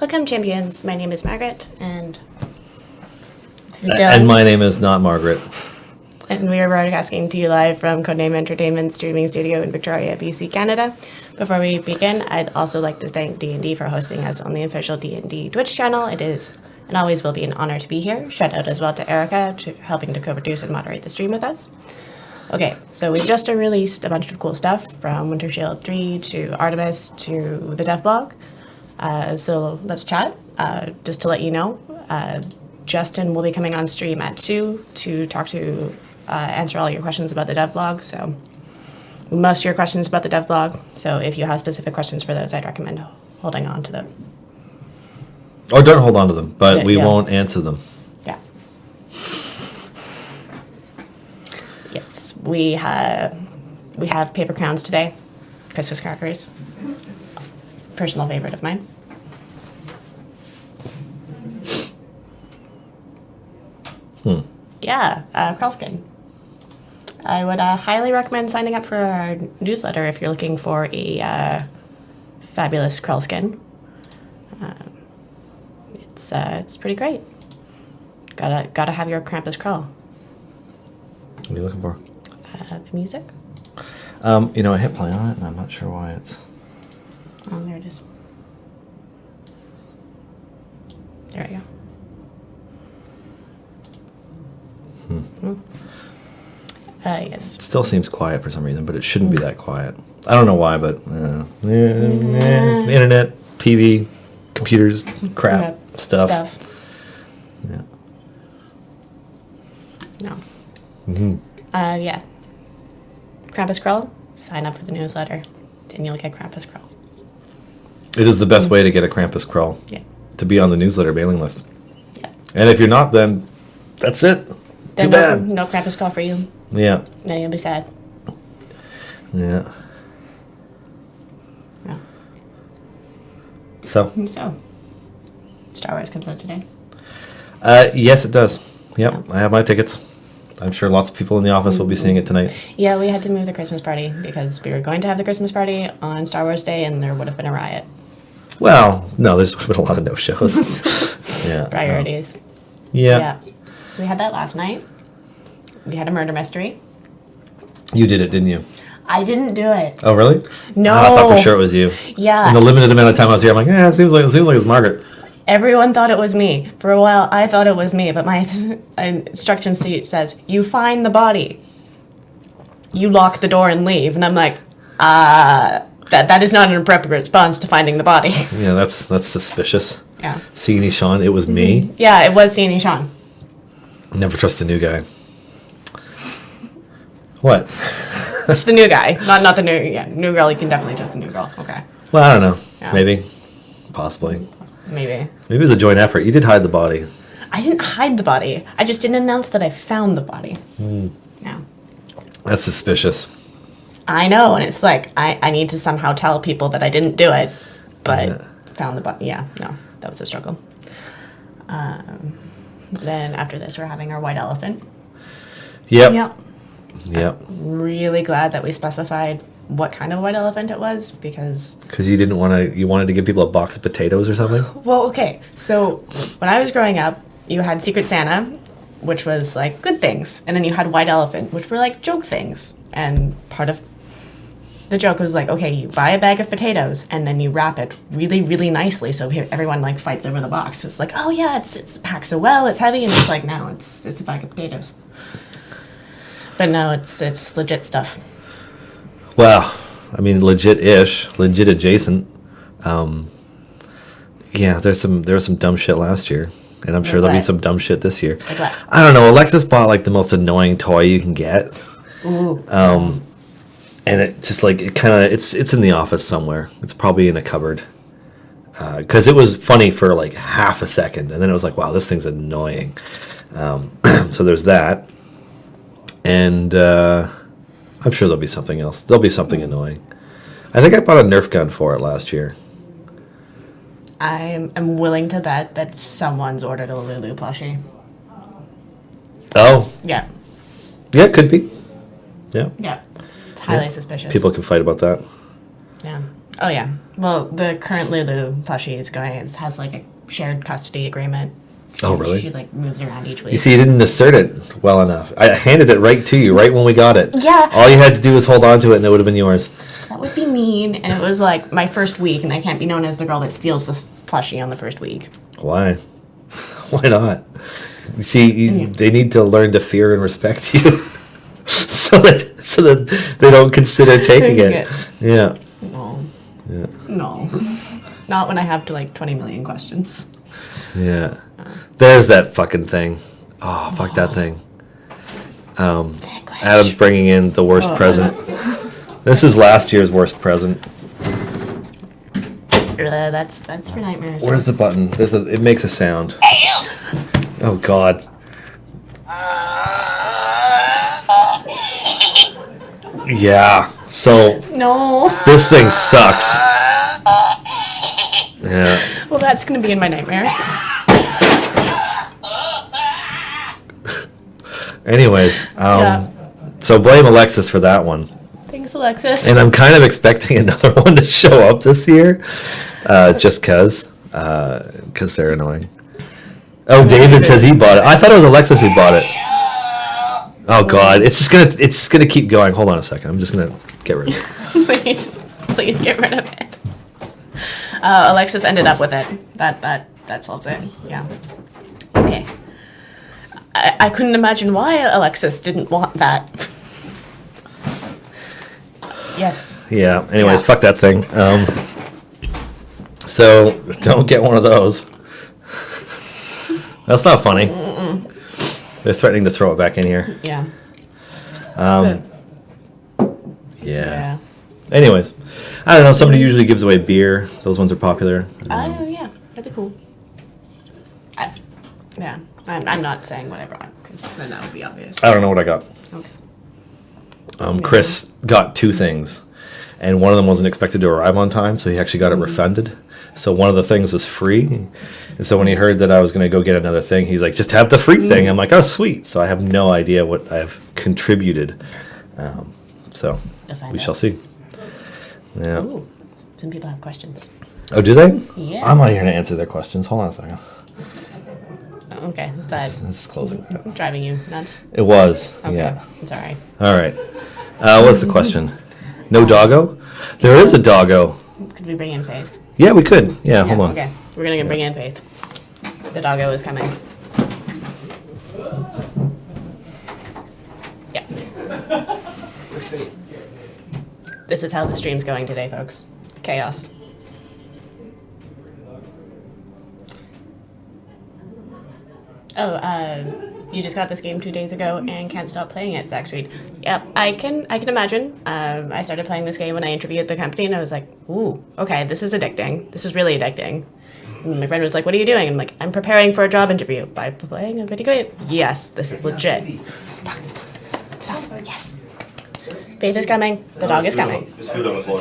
Welcome, champions. My name is Margaret, and this is Dylan. And my name is not Margaret. And we are broadcasting to you live from Codename Entertainment Streaming Studio in Victoria, BC, Canada. Before we begin, I'd also like to thank D&D for hosting us on the official D&D Twitch channel. It is and always will be an honor to be here. Shout out as well to Erica for helping to co-produce and moderate the stream with us. Okay, so we've just released a bunch of cool stuff from Wintershield 3 to Artemis to the dev blog. So let's chat. Just to let you know, Justin will be coming on stream at 2 to talk to answer all your questions about the dev blog. So most of your questions about the dev blog. So if you have specific questions for those, I'd recommend holding on to them. Or don't hold on to them, but we won't answer them. Yeah. Yes, we have paper crowns today. Christmas crackers. Personal favorite of mine. Yeah, Krellskin. I would highly recommend signing up for our newsletter if you're looking for a fabulous Krellskin. It's pretty great. Gotta have your Krampus Krell. What are you looking for? The music. I hit play on it, and I'm not sure why it's... Oh, there it is. There we go. Yes. It still seems quiet for some reason, but it shouldn't be that quiet. I don't know why, but the internet, TV, computers, crap, stuff. Yeah. No. Yeah. Krampus Krell, sign up for the newsletter, and you'll get Krampus Krell. It is the best way to get a Krampus Krell. Yeah. To be on the newsletter mailing list. Yeah. And if you're not, then that's it. Then Too bad. No Krampus Krell for you. Yeah. Then you'll be sad. Yeah. Yeah. So, Star Wars comes out today. yes, it does. Yep, I have my tickets. I'm sure lots of people in the office will be seeing it tonight. Yeah, we had to move the Christmas party because we were going to have the Christmas party on Star Wars Day, and there would have been a riot. Well, no, there's been a lot of no-shows. Yeah. Priorities. Yeah. So we had that last night. We had a murder mystery. You did it, didn't you? I didn't do it. Oh, really? No. I thought for sure it was you. Yeah. In the limited amount of time I was here, I'm like, it seems like it's Margaret. Everyone thought it was me. For a while, I thought it was me, but my instruction sheet says, you find the body. You lock the door and leave. And I'm like, that is not an appropriate response to finding the body. Yeah, that's suspicious. Yeah. Seeing Sean, it was me. Yeah, it was Seeing Sean. Never trust a new guy. What? It's the new guy, not the new girl. You can definitely trust the new girl. Okay. Well, I don't know. Yeah. Maybe. Possibly. Maybe it was a joint effort. You did hide the body. I didn't hide the body. I just didn't announce that I found the body. Yeah. That's suspicious. I know, and it's like, I need to somehow tell people that I didn't do it, but found the body. Yeah, no, that was a struggle. Then after this, we're having our white elephant. Yep. I'm really glad that we specified what kind of white elephant it was, because you wanted to give people a box of potatoes or something? Well, okay, so when I was growing up, you had Secret Santa, which was like good things, and then you had white elephant, which were like joke things. And part of the joke was like, okay, you buy a bag of potatoes and then you wrap it really, really nicely so everyone like fights over the box. It's like, oh yeah, it's packed so well, it's heavy, and it's like, no, it's a bag of potatoes. But no, it's legit stuff. Well, I mean, legit-ish, legit adjacent. Yeah, there was some dumb shit last year, and I'm sure there'll be some dumb shit this year. Like what? I don't know. Alexis bought like the most annoying toy you can get. Ooh. And it just like it's in the office somewhere. It's probably in a cupboard. Because it was funny for like half a second, and then it was like, wow, this thing's annoying. So there's that, and I'm sure there'll be something else. There'll be something annoying. I think I bought a Nerf gun for it last year. I'm willing to bet that someone's ordered a Lulu plushie. Oh. Yeah. Yeah, it could be. Yeah. Yeah. It's highly suspicious. People can fight about that. Yeah. Oh yeah. Well, the current Lulu plushie is has like a shared custody agreement. Oh, really? She like moves around each week. You see, you didn't assert it well enough. I handed it right to you, right when we got it. Yeah. All you had to do was hold on to it, and it would have been yours. That would be mean, and it was like my first week, and I can't be known as the girl that steals this plushie on the first week. Why? Why not? You see, they need to learn to fear and respect you, so that they don't consider taking it. Yeah. No. Yeah. No. Not when I have to like 20 million questions. Yeah. There's that fucking thing. Oh, fuck that thing. Adam's bringing in the worst present. This is last year's worst present. That's for nightmares. Where's the button? It makes a sound. Oh, God. Yeah. So. No. This thing sucks. Yeah. Well, that's going to be in my nightmares. Anyways, so blame Alexis for that one. Thanks, Alexis. And I'm kind of expecting another one to show up this year, just because they're annoying. Oh, David says he bought it. I thought it was Alexis who bought it. Oh God, it's gonna keep going. Hold on a second. I'm just gonna get rid of it. Please get rid of it. Alexis ended up with it. That solves it. Yeah. Okay. I couldn't imagine why Alexis didn't want that. Yes. Yeah. Anyways, fuck that thing. So don't get one of those. That's not funny. They're threatening to throw it back in here. Yeah. Yeah. Anyways, I don't know. Somebody usually gives away beer. Those ones are popular. Yeah, that'd be cool. Yeah, I'm not saying what I brought because then that would be obvious. I don't know what I got. Okay. Chris got two things, and one of them wasn't expected to arrive on time, so he actually got it refunded. So one of the things was free, and so when he heard that I was going to go get another thing, he's like, "Just have the free thing." I'm like, "Oh, sweet." So I have no idea what I've contributed. So we shall see. Yeah. Ooh, some people have questions. Oh, do they? Yeah. I'm not here to answer their questions. Hold on a second. Okay, is that Let's close it. driving you nuts? It was. Okay, Yeah. it's all right. All right. What's the question? No doggo? There is a doggo. Could we bring in Faith? Yeah, we could. Yeah, hold on. Okay, we're gonna bring in Faith. The doggo is coming. Yeah. This is how the stream's going today, folks. Chaos. Oh, you just got this game 2 days ago and can't stop playing it, Zach Street. Yep, I can imagine. I started playing this game when I interviewed the company, and I was like, ooh, okay, this is addicting. This is really addicting. And my friend was like, what are you doing? And I'm like, I'm preparing for a job interview by playing a video game. Yes, this is legit. Yes. Faith is coming. The dog is coming. There's food on the floor.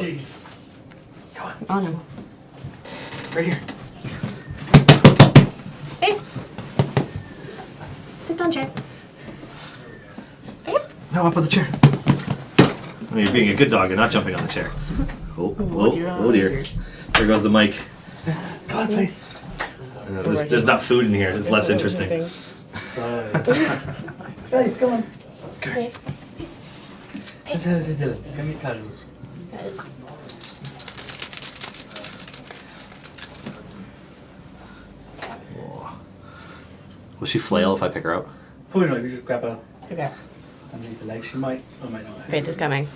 Oh no. Right here. Hey. Sit down, chair. Yep. No, up on the chair. Oh, you're being a good dog and not jumping on the chair. Oh, oh dear. There goes the mic. Come on, Faith. There's not food in here. It's less interesting. Sorry. Faith, come on. Okay. Give me clothes. Will she flail if I pick her up? Probably not. You just grab her Okay. underneath the legs. She might or might not. Faith is coming.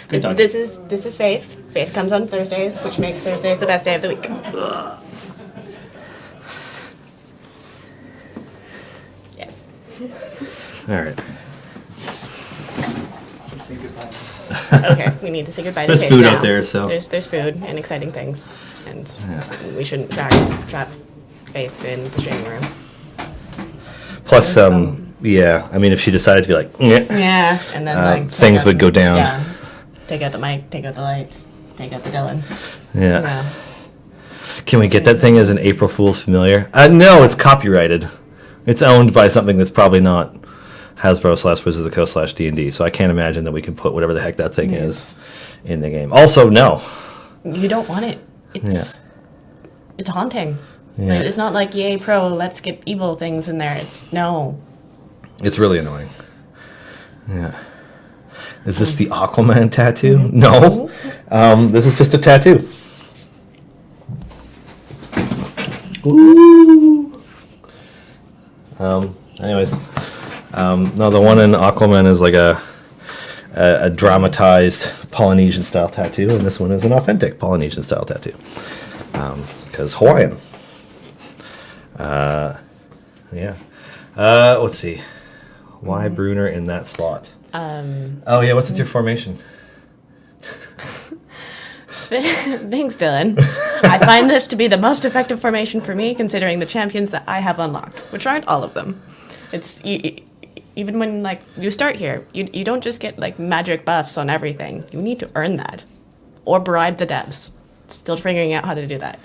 Good dog. This is Faith. Faith comes on Thursdays, which makes Thursdays the best day of the week. Yes. All right. Say goodbye. Okay, we need to say goodbye to There's Faith food now. out there, so- there's food and exciting things, and we shouldn't trap Faith in the streaming room. Plus, yeah. I mean, if she decided to be like, Yeah, and then like things would go down. Yeah, take out the mic, take out the lights, take out the Dylan. yeah. Yeah. Can we get that thing as an April Fool's familiar? No, it's copyrighted. It's owned by something that's probably not. Hasbro/Wizards of the Coast /D&D. So I can't imagine that we can put whatever the heck that thing is in the game. Also, no. You don't want it. It's haunting. Yeah. Like, it's not like EA Pro, let's get evil things in there. No. It's really annoying. Yeah. Is this the Aquaman tattoo? No. This is just a tattoo. Ooh. Anyways. No, the one in Aquaman is like a dramatized Polynesian style tattoo, and this one is an authentic Polynesian style tattoo. Because Hawaiian. Yeah. Let's see. Why Bruner in that slot? Oh yeah, what's your formation? Thanks, Dylan. I find this to be the most effective formation for me, considering the champions that I have unlocked, which aren't all of them. It's even when like you start here, you don't just get like magic buffs on everything. You need to earn that, or bribe the devs. Still figuring out how to do that.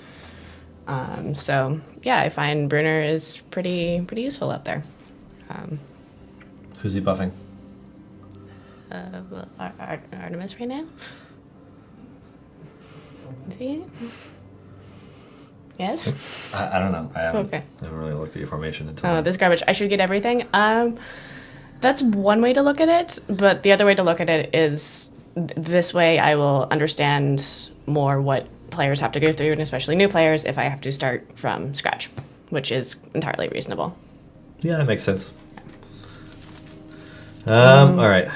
So yeah, I find Bruner is pretty useful out there. Who's he buffing? Well, Artemis right now. Is he? Yes. I don't know. I haven't really looked at your formation until. Oh, this garbage! I should get everything. That's one way to look at it, but the other way to look at it is this way I will understand more what players have to go through, and especially new players, if I have to start from scratch, which is entirely reasonable. Yeah, that makes sense. All right.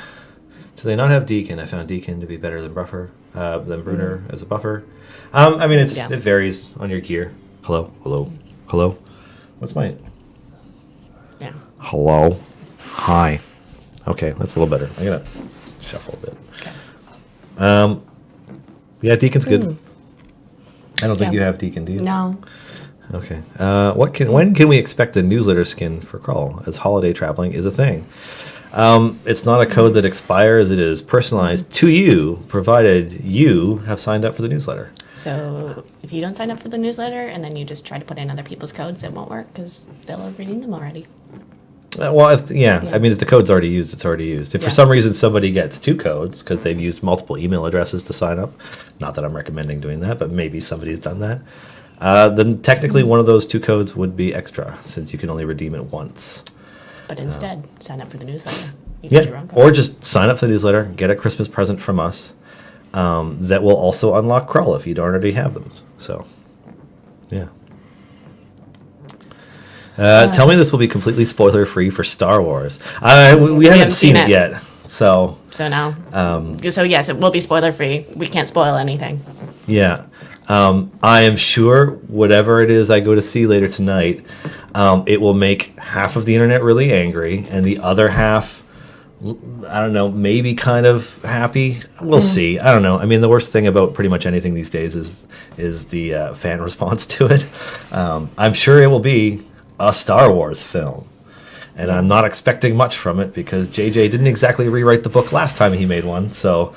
Do they not have Deacon? I found Deacon to be better than Bruner as a buffer. I mean, it varies on your gear. Hello. What's mine? Yeah. Hello. Hi. Okay, that's a little better. I'm gonna shuffle a bit. Okay. Yeah, Deacon's good. I don't think you have Deacon, do you? No. Okay. When can we expect the newsletter skin for Crawl, as holiday traveling is a thing? It's not a code that expires. It is personalized to you, provided you have signed up for the newsletter. So if you don't sign up for the newsletter and then you just try to put in other people's codes, it won't work because they'll have redeemed them already. I mean, if the code's already used, it's already used. If for some reason somebody gets 2 codes because they've used multiple email addresses to sign up, not that I'm recommending doing that, but maybe somebody's done that, then technically one of those 2 codes would be extra since you can only redeem it once. But instead, sign up for the newsletter. You get your own code. Or just sign up for the newsletter, get a Christmas present from us that will also unlock Crawl if you don't already have them. So, yeah. Tell me this will be completely spoiler-free for Star Wars. We haven't seen it yet, so... So now. So yes, it will be spoiler-free. We can't spoil anything. Yeah. I am sure whatever it is I go to see later tonight, it will make half of the internet really angry, and the other half, I don't know, maybe kind of happy. We'll see. I don't know. I mean, the worst thing about pretty much anything these days is the fan response to it. I'm sure it will be a Star Wars film, and I'm not expecting much from it because JJ didn't exactly rewrite the book last time he made one. So,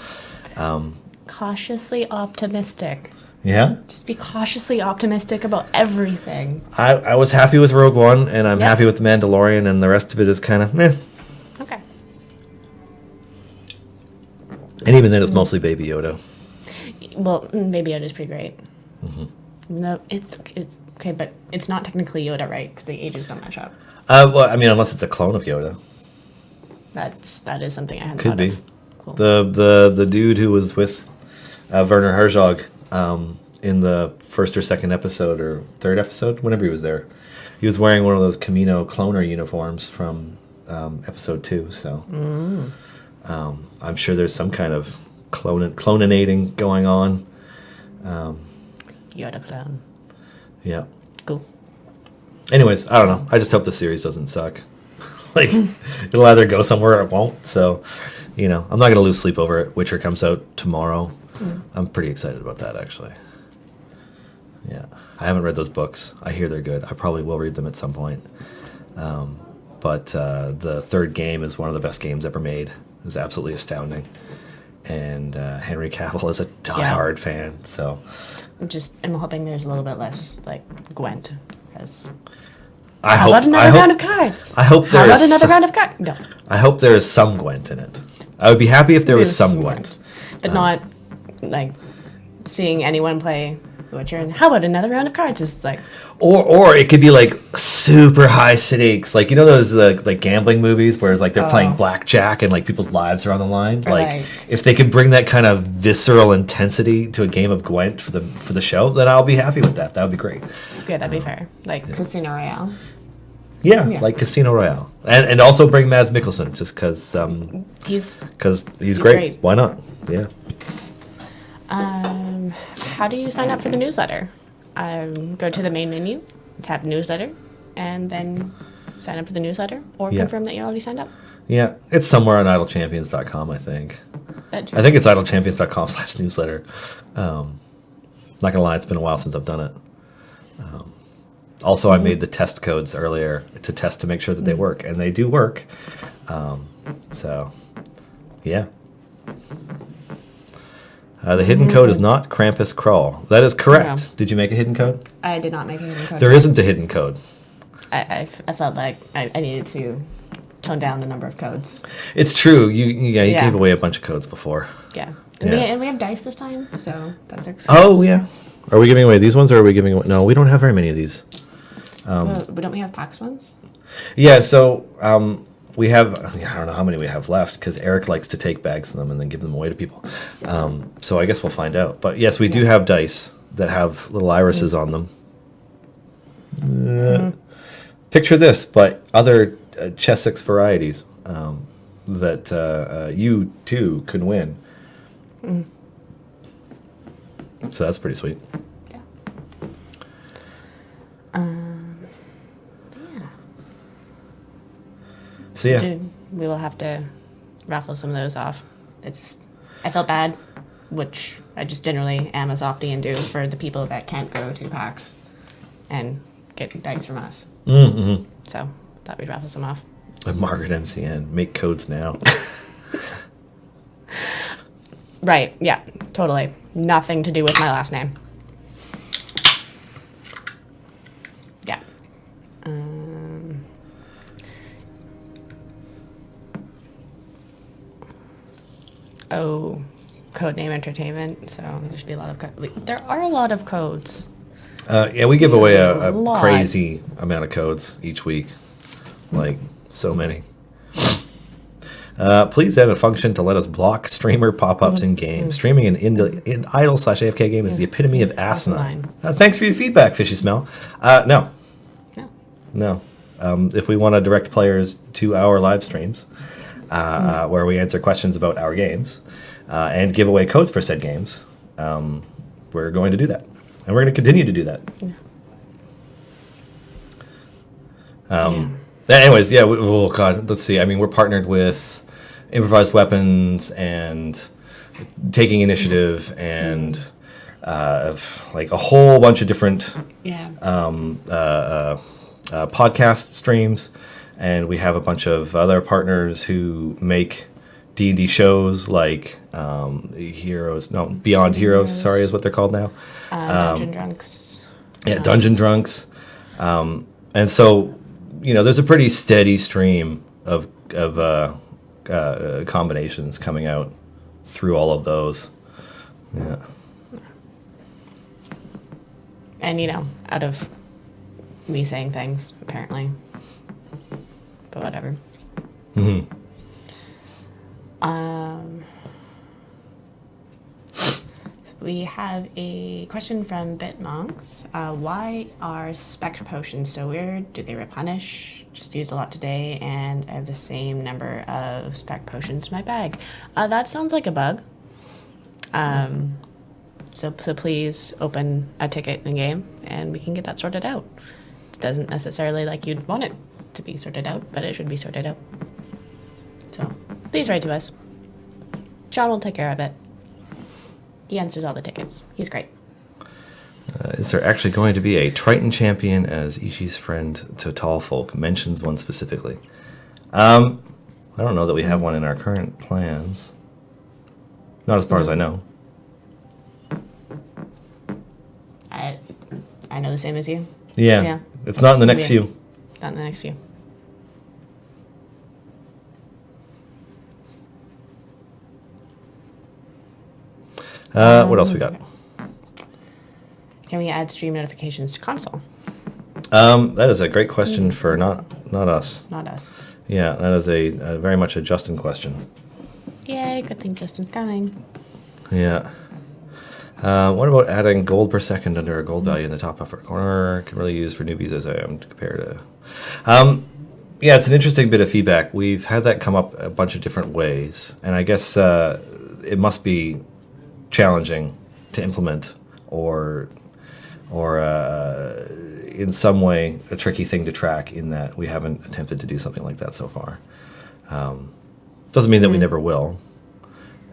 Cautiously optimistic. yeah. Just be cautiously optimistic about everything. I was happy with Rogue One, and I'm happy with The Mandalorian, and the rest of it is kind of meh. Okay. And even then, it's mostly Baby Yoda. Well, Baby Yoda's pretty great. No, it's okay, but it's not technically Yoda, right? Because the ages don't match up. Well, I mean, unless it's a clone of Yoda. That is something I hadn't Could thought be. of. Cool. The dude who was with Werner Herzog in the first or second episode or third episode, whenever he was there, he was wearing one of those Camino cloner uniforms from episode 2. So I'm sure there's some kind of cloninating going on. Yoda clone. Yeah. Cool. Anyways, I don't know. I just hope the series doesn't suck. Like, it'll either go somewhere or it won't. So, I'm not going to lose sleep over it. Witcher comes out tomorrow. I'm pretty excited about that, actually. Yeah. I haven't read those books. I hear they're good. I probably will read them at some point. But the third game is one of the best games ever made. It's absolutely astounding. And Henry Cavill is a diehard fan, so... I'm hoping there's a little bit less, like, Gwent. Because How about another round of cards? I hope How there's about another round of cards? No. I hope there is some Gwent in it. I would be happy if there was some Gwent. But not like seeing anyone play The Witcher and how about another round of cards is like Or it could be like super high stakes, like you know those like gambling movies where it's like they're playing blackjack and like people's lives are on the line. Like if they could bring that kind of visceral intensity to a game of Gwent for the show, then I'll be happy with that. That would be great. yeah, that'd be fair. Like Casino Royale. Yeah, like Casino Royale, and also bring Mads Mikkelsen just because he's great. Why not? Yeah. How do you sign up for the newsletter? Go to the main menu, tap newsletter, and then sign up for the newsletter or confirm that you already signed up. Yeah, it's somewhere on IdleChampions.com, I think. I think it's IdleChampions.com/newsletter. Not gonna lie, it's been a while since I've done it. Also, I made the test codes earlier to test to make sure that they work, and they do work. So, yeah. The hidden code is not Krampus Crawl. That is correct. No. Did you make a hidden code? I did not make a hidden code. There isn't a hidden code. I felt like I needed to tone down the number of codes. It's true. You gave away a bunch of codes before. Yeah. And we have dice this time, so that's exciting. Oh, yeah. Are we giving away these ones, or are we giving away... No, we don't have very many of these. But don't we have PAX ones? Yeah, so we have... I don't know how many we have left, because Eric likes to take bags of them and then give them away to people. So I guess we'll find out. But yes, we do have dice that have little irises on them. Picture this, but other Chessex varieties that you, too, can win. So that's pretty sweet. Yeah. So yeah. We will have to raffle some of those off. I felt bad, which I just generally am a softie and do for the people that can't go to PAX and get dice from us. Mm-hmm. So thought we'd raffle some off. Margaret MCN, make codes now. Right, yeah, totally. Nothing to do with my last name. Yeah. Codename Entertainment, so there should be a lot of there are a lot of codes. Yeah, we give away a lot. crazy amount of codes each week. Like, so many. Please add a function to let us block streamer pop-ups in game. Streaming an idle/AFK game is the epitome of asinine. Thanks for your feedback, Fishy Smell. No. If we want to direct players to our live streams, where we answer questions about our games, and give away codes for said games, we're going to do that. And we're going to continue to do that. Anyways, yeah, oh God, let's see. I mean, we're partnered with Improvised Weapons and Taking Initiative and like a whole bunch of different podcast streams. And we have a bunch of other partners who make D&D shows like Beyond Heroes, sorry, is what they're called now. Dungeon Drunks. Yeah, Dungeon Drunks. And so, there's a pretty steady stream of combinations coming out through all of those. Yeah. And, out of me saying things, apparently. But whatever. Mm-hmm. We have a question from Bitmonks. Why are spec potions so weird? Do they replenish? Just used a lot today, and I have the same number of spec potions in my bag. That sounds like a bug. So please open a ticket in game, and we can get that sorted out. It doesn't necessarily like you'd want it to be sorted out, but it should be sorted out. So please write to us. John will take care of it. He answers all the tickets. He's great. Is there actually going to be a Triton champion, as Ishi's friend to Tall Folk mentions one specifically? I don't know that we have one in our current plans. Not as far as I know. I know the same as you. Yeah. It's not in the next few. Not in the next few. What else we got? Can we add stream notifications to console? That is a great question for not us. Not us. Yeah, that is a very much a Justin question. Yay, good thing Justin's coming. Yeah. What about adding gold per second under a gold value in the top upper corner? Can really use for newbies as I am compared to. Yeah, it's an interesting bit of feedback. We've had that come up a bunch of different ways, and I guess it must be challenging to implement, or in some way a tricky thing to track. In that we haven't attempted to do something like that so far. Doesn't mean that we never will,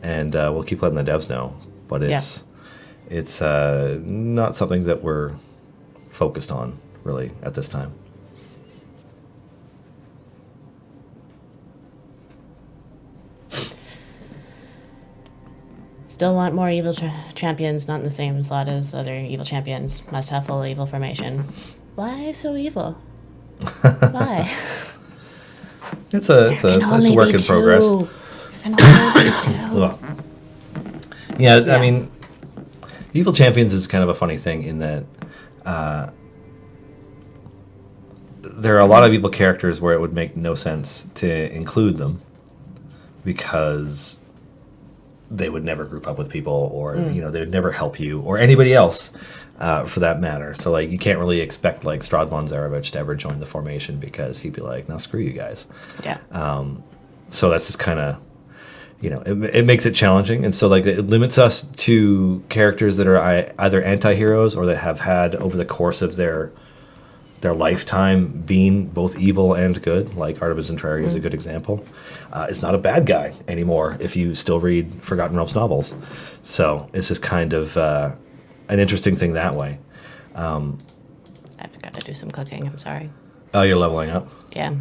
and we'll keep letting the devs know. But it's not something that we're focused on really at this time. Still want more evil champions, not in the same slot as other evil champions. Must have full evil formation. Why so evil? Why? It's a work in progress. There can only be two. Yeah, I mean, evil champions is kind of a funny thing in that there are a lot of evil characters where it would make no sense to include them because they would never group up with people, or they would never help you or anybody else for that matter. So like you can't really expect like Stradvon Zarevich to ever join the formation because he'd be like, "No, screw you guys." Yeah. So that's just kind of, it makes it challenging, and so like it limits us to characters that are either anti-heroes or that have had over the course of their lifetime being both evil and good. Like Artemis Entreri is a good example. It's not a bad guy anymore if you still read Forgotten Realms novels. So it's just kind of an interesting thing that way. I've got to do some cooking. I'm sorry. Oh, you're leveling up? Yeah.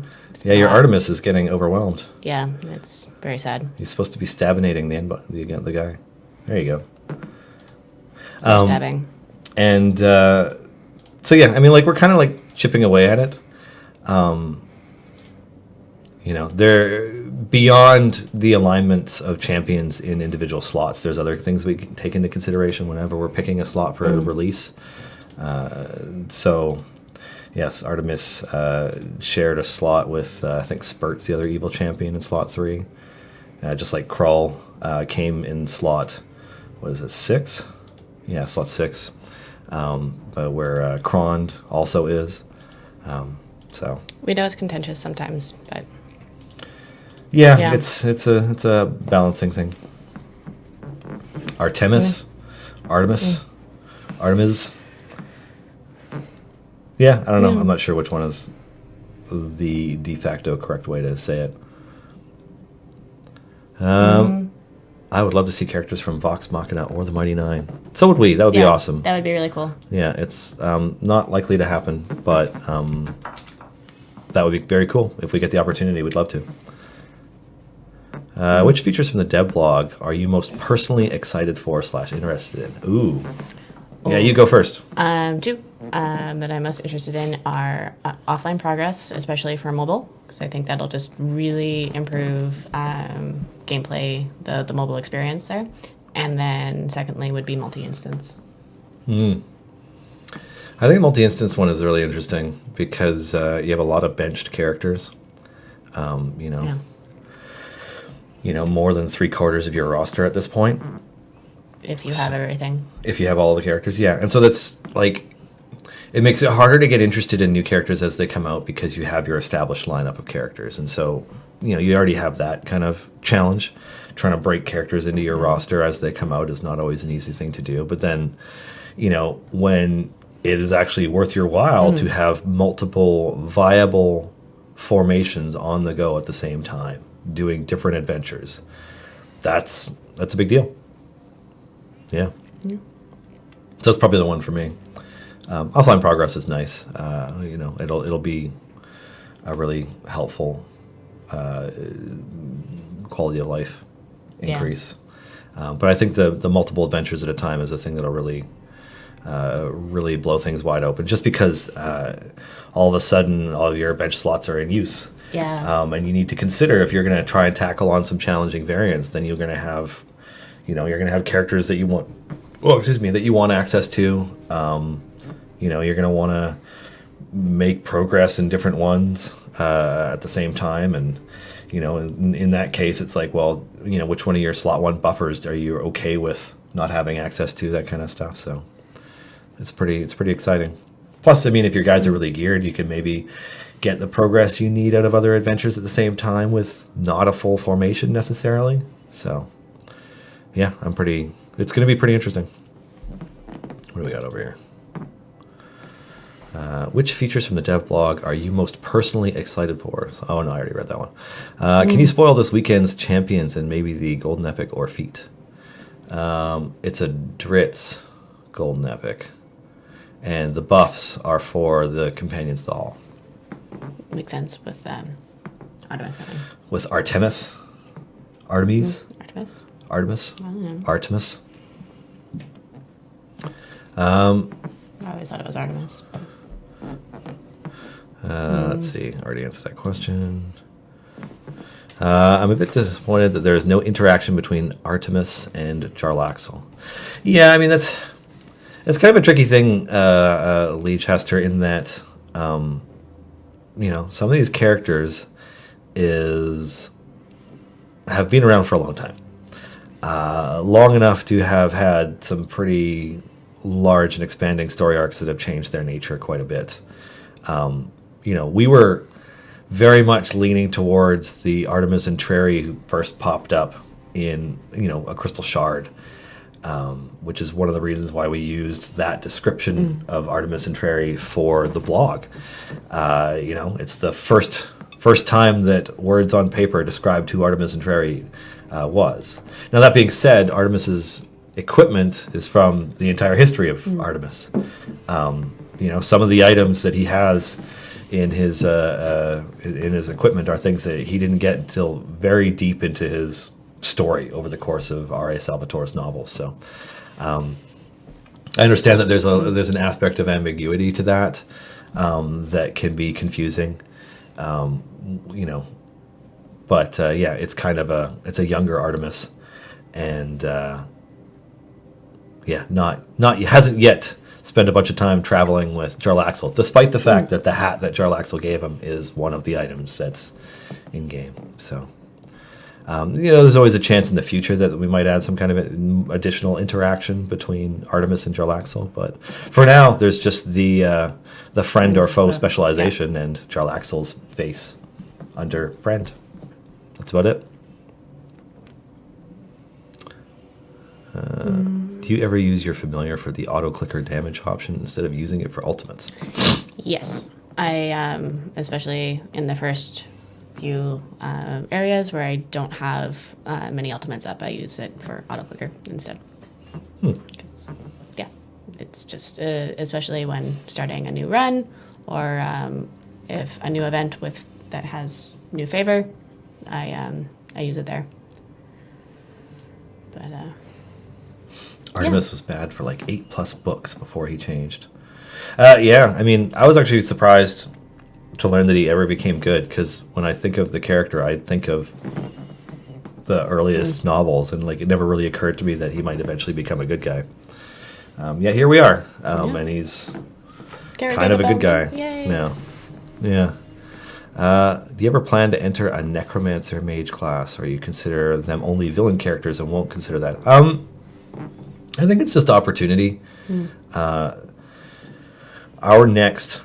Yeah, your Artemis is getting overwhelmed. Yeah, it's very sad. He's supposed to be stabbinating the guy. There you No stabbing. And so yeah, I mean, like we're kind of like chipping away at it. They're beyond the alignments of champions in individual slots. There's other things we can take into consideration whenever we're picking a slot for a release. So, yes, Artemis shared a slot with I think Spurt's the other evil champion in slot 3. Just like Krull came in slot, what is it, 6? Yeah, slot 6. But where Krond also is. So We know it's contentious sometimes, but yeah. it's a balancing thing. Artemis. Yeah, I don't know. I'm not sure which one is the de facto correct way to say it. I would love to see characters from Vox Machina or the Mighty Nine. So would we. That would be awesome. That would be really cool. Yeah, it's not likely to happen, but that would be very cool. If we get the opportunity, we'd love to. Which features from the dev blog are you most personally excited for / interested in? Ooh. Yeah, you go first. Two that I'm most interested in are offline progress, especially for mobile, because I think that'll just really improve gameplay, the mobile experience there. And then secondly would be multi-instance. I think multi-instance one is really interesting because you have a lot of benched characters. More than 3/4 of your roster at this point. If you have everything. If you have all the characters, yeah. And so that's like, it makes it harder to get interested in new characters as they come out because you have your established lineup of characters. And so, you already have that kind of challenge. Trying to break characters into your roster as they come out is not always an easy thing to do. But then, when it is actually worth your while to have multiple viable formations on the go at the same time, doing different adventures, that's a big deal. Yeah. So that's probably the one for me. Offline progress is nice. It'll be a really helpful quality of life increase. But I think the multiple adventures at a time is the thing that'll really really blow things wide open, just because all of a sudden all of your bench slots are in use. Yeah. And you need to consider, if you're going to try and tackle on some challenging variants, then you're going to have, you're going to have characters that you want, that you want access to. You're going to want to make progress in different ones at the same time. And, in that case, it's like, well, which one of your slot 1 buffers are you okay with not having access to, that kind of stuff. So it's pretty exciting. Plus, I mean, if your guys are really geared, you can maybe get the progress you need out of other adventures at the same time with not a full formation necessarily. So yeah, it's going to be pretty interesting. What do we got over here? Which features from the dev blog are you most personally excited for? Oh no, I already read that one. Can you spoil this weekend's champions and maybe the golden epic or feat? It's a Dritz golden epic, and the buffs are for the companions to the hall. Makes sense with Artemis. With Artemis, Artemis, Artemis. I don't know. Artemis. I always thought it was Artemis. Let's see. Already answered that question. I'm a bit disappointed that there's no interaction between Artemis and Jarlaxle. Yeah, I mean it's kind of a tricky thing, Lee Chester, in that some of these characters have been around for a long time, long enough to have had some pretty large and expanding story arcs that have changed their nature quite a bit. We were very much leaning towards the Artemis and Trary who first popped up in, a Crystal Shard, which is one of the reasons why we used that description of Artemis and Trary for the blog. It's the first time that words on paper described who Artemis and Trary was. Now, that being said, Artemis's equipment is from the entire history of Artemis. Some of the items that he has in his equipment are things that he didn't get until very deep into his story over the course of R.A. Salvatore's novels. So I understand that there's an aspect of ambiguity to that that can be confusing, but it's kind of a younger Artemis, and hasn't yet spent a bunch of time traveling with Jarlaxle, despite the fact that the hat that Jarlaxle gave him is one of the items that's in game. So, there's always a chance in the future that we might add some kind of additional interaction between Artemis and Jarlaxle. But for now, there's just the friend or foe specialization and Jarlaxle's face under friend. That's about it. Do you ever use your familiar for the auto-clicker damage option instead of using it for ultimates? Yes. I, especially in the first few areas where I don't have many ultimates up, I use it for auto-clicker instead. It's just, especially when starting a new run, or if a new event that has new favor, I use it there. But Artemis was bad for like 8+ books before he changed. I mean, I was actually surprised to learn that he ever became good, because when I think of the character, I think of the earliest novels, and like it never really occurred to me that he might eventually become a good guy. Here we are, and he's kind of a good guy now. Yeah. Do you ever plan to enter a Necromancer mage class, or you consider them only villain characters and won't consider that? I think it's just opportunity. Our next,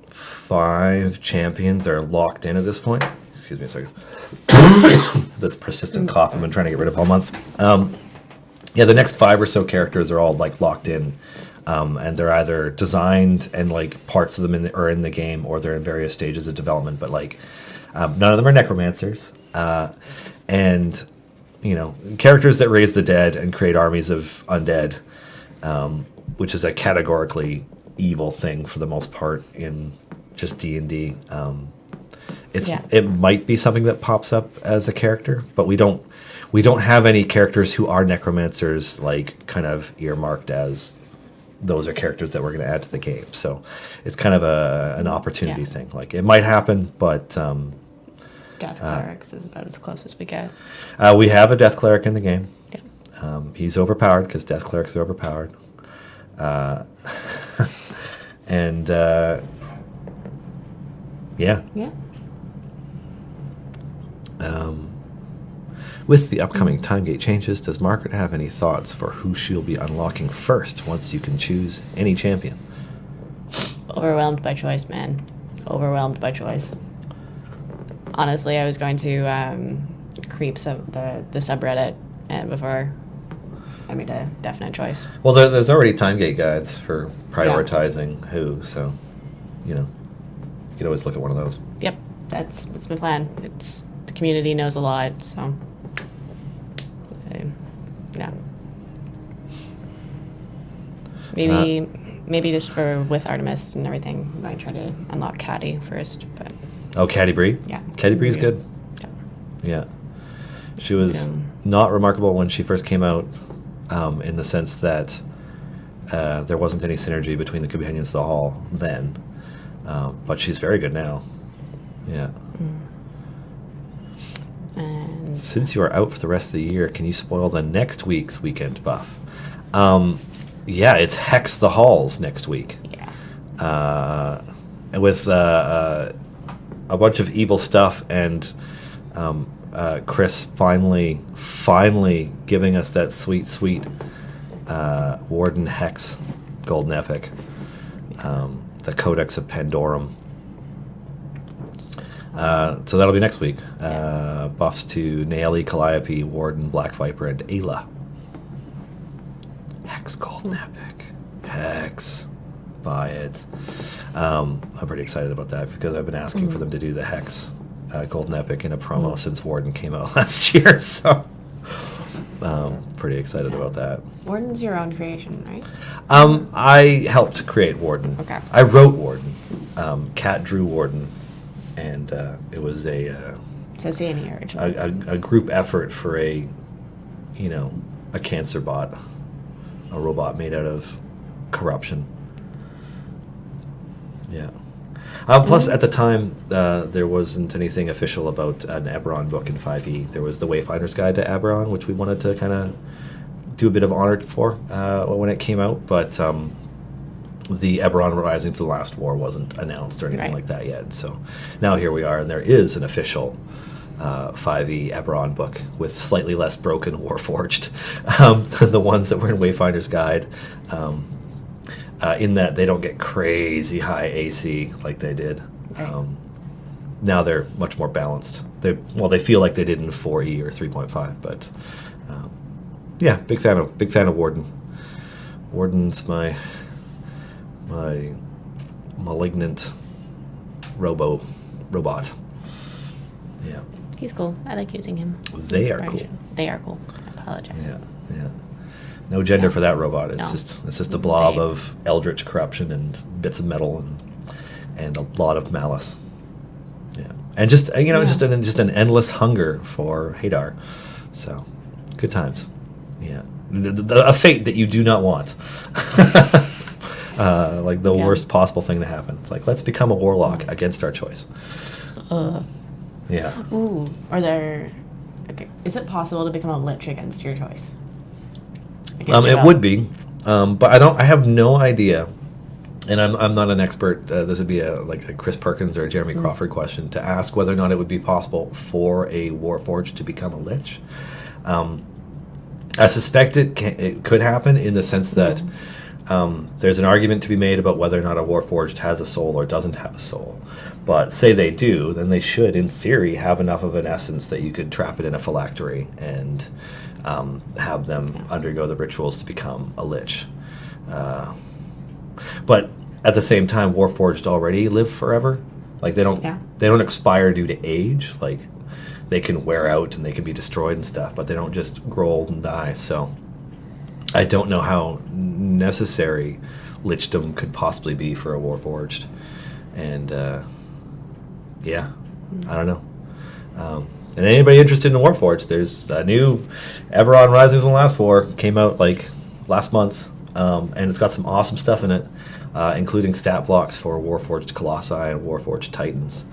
5 champions are locked in at this point. Excuse me a second. That's persistent cough I've been trying to get rid of all month. The next 5 or so characters are all locked in, and they're either designed and parts of them are in the game, or they're in various stages of development. But none of them are necromancers, and characters that raise the dead and create armies of undead, which is a categorically evil thing for the most part in just D&D. It might be something that pops up as a character, but we don't have any characters who are necromancers kind of earmarked as those are characters that we're going to add to the game. So it's kind of an opportunity Yeah. thing. Like, it might happen, but Death Clerics is about as close as we get. we have a Death Cleric in the game. Yeah. He's overpowered because Death Clerics are overpowered. And yeah. Yeah. With the upcoming time gate changes, does Margaret have any thoughts for who she'll be unlocking first once you can choose any champion? Overwhelmed by choice, man. Overwhelmed by choice. Honestly, I was going to creep the subreddit before I made a definite choice. Well, there's already time gate guides for prioritizing who, so you can always look at one of those. Yep, that's my plan. It's the community knows a lot, so yeah. Maybe just with Artemis and everything, I might try to unlock Caddy first, but Oh, Caddy Bree? yeah. Caddy Bree's good. Yeah. She was not remarkable when she first came out, in the sense that there wasn't any synergy between the companions of the hall then. But she's very good now. Yeah. And Since you are out for the rest of the year, can you spoil the next week's weekend buff? Yeah, it's Hex the Halls next week. yeah. With a bunch of evil stuff and Chris finally giving us that sweet Warden Hex Golden Epic, the Codex of Pandorum. So that'll be next week. Buffs to Naeli, Calliope, Warden, Black Viper, and Ayla. Hex Golden Epic. Hex. Buy it. I'm pretty excited about that because I've been asking for them to do the Hex Golden Epic in a promo since Warden came out last year. So pretty excited about that. Warden's your own creation, right? I helped create Warden. Okay. I wrote Warden. Kat drew Warden. And it was So Danny originally. a group effort for a cancer bot, a robot made out of corruption. Yeah. Plus, at the time, there wasn't anything official about an Eberron book in 5e. There was the Wayfinder's Guide to Eberron, which we wanted to kind of do a bit of honor for when it came out, but the Eberron Rising to the Last War wasn't announced or anything like that yet. So now here we are, and there is an official 5e Eberron book with slightly less broken Warforged than the ones that were in Wayfinder's Guide. In that they don't get crazy high AC like they did. Right. Now they're much more balanced. They feel like they did in 4E or 3.5, but yeah, big fan of Warden. Warden's my malignant robot. Yeah. He's cool. I like using him. They are cool. They are cool. I apologize. Yeah. No gender for that robot. It's No. just a blob They- of eldritch corruption and bits of metal and a lot of malice. Yeah. And just just an endless hunger for Hadar. So, good times. Yeah. A fate that you do not want. Like the worst possible thing to happen. It's like, let's become a warlock against our choice. Yeah. Ooh. Okay. Is it possible to become a lich against your choice? It would be, but I have no idea, and I'm not an expert. This would be a Chris Perkins or a Jeremy Crawford question to ask whether or not it would be possible for a Warforged to become a lich. I suspect it could happen in the sense that there's an argument to be made about whether or not a Warforged has a soul or doesn't have a soul. But say they do, then they should, in theory, have enough of an essence that you could trap it in a phylactery and have them undergo the rituals to become a lich. But at the same time, Warforged already live forever. Like they don't expire due to age. Like they can wear out and they can be destroyed and stuff, but they don't just grow old and die. So I don't know how necessary lichdom could possibly be for a Warforged. And I don't know. And anybody interested in Warforged, there's a new Eberron Rising from the Last War, came out like last month. and it's got some awesome stuff in it, including stat blocks for Warforged Colossi and Warforged Titans,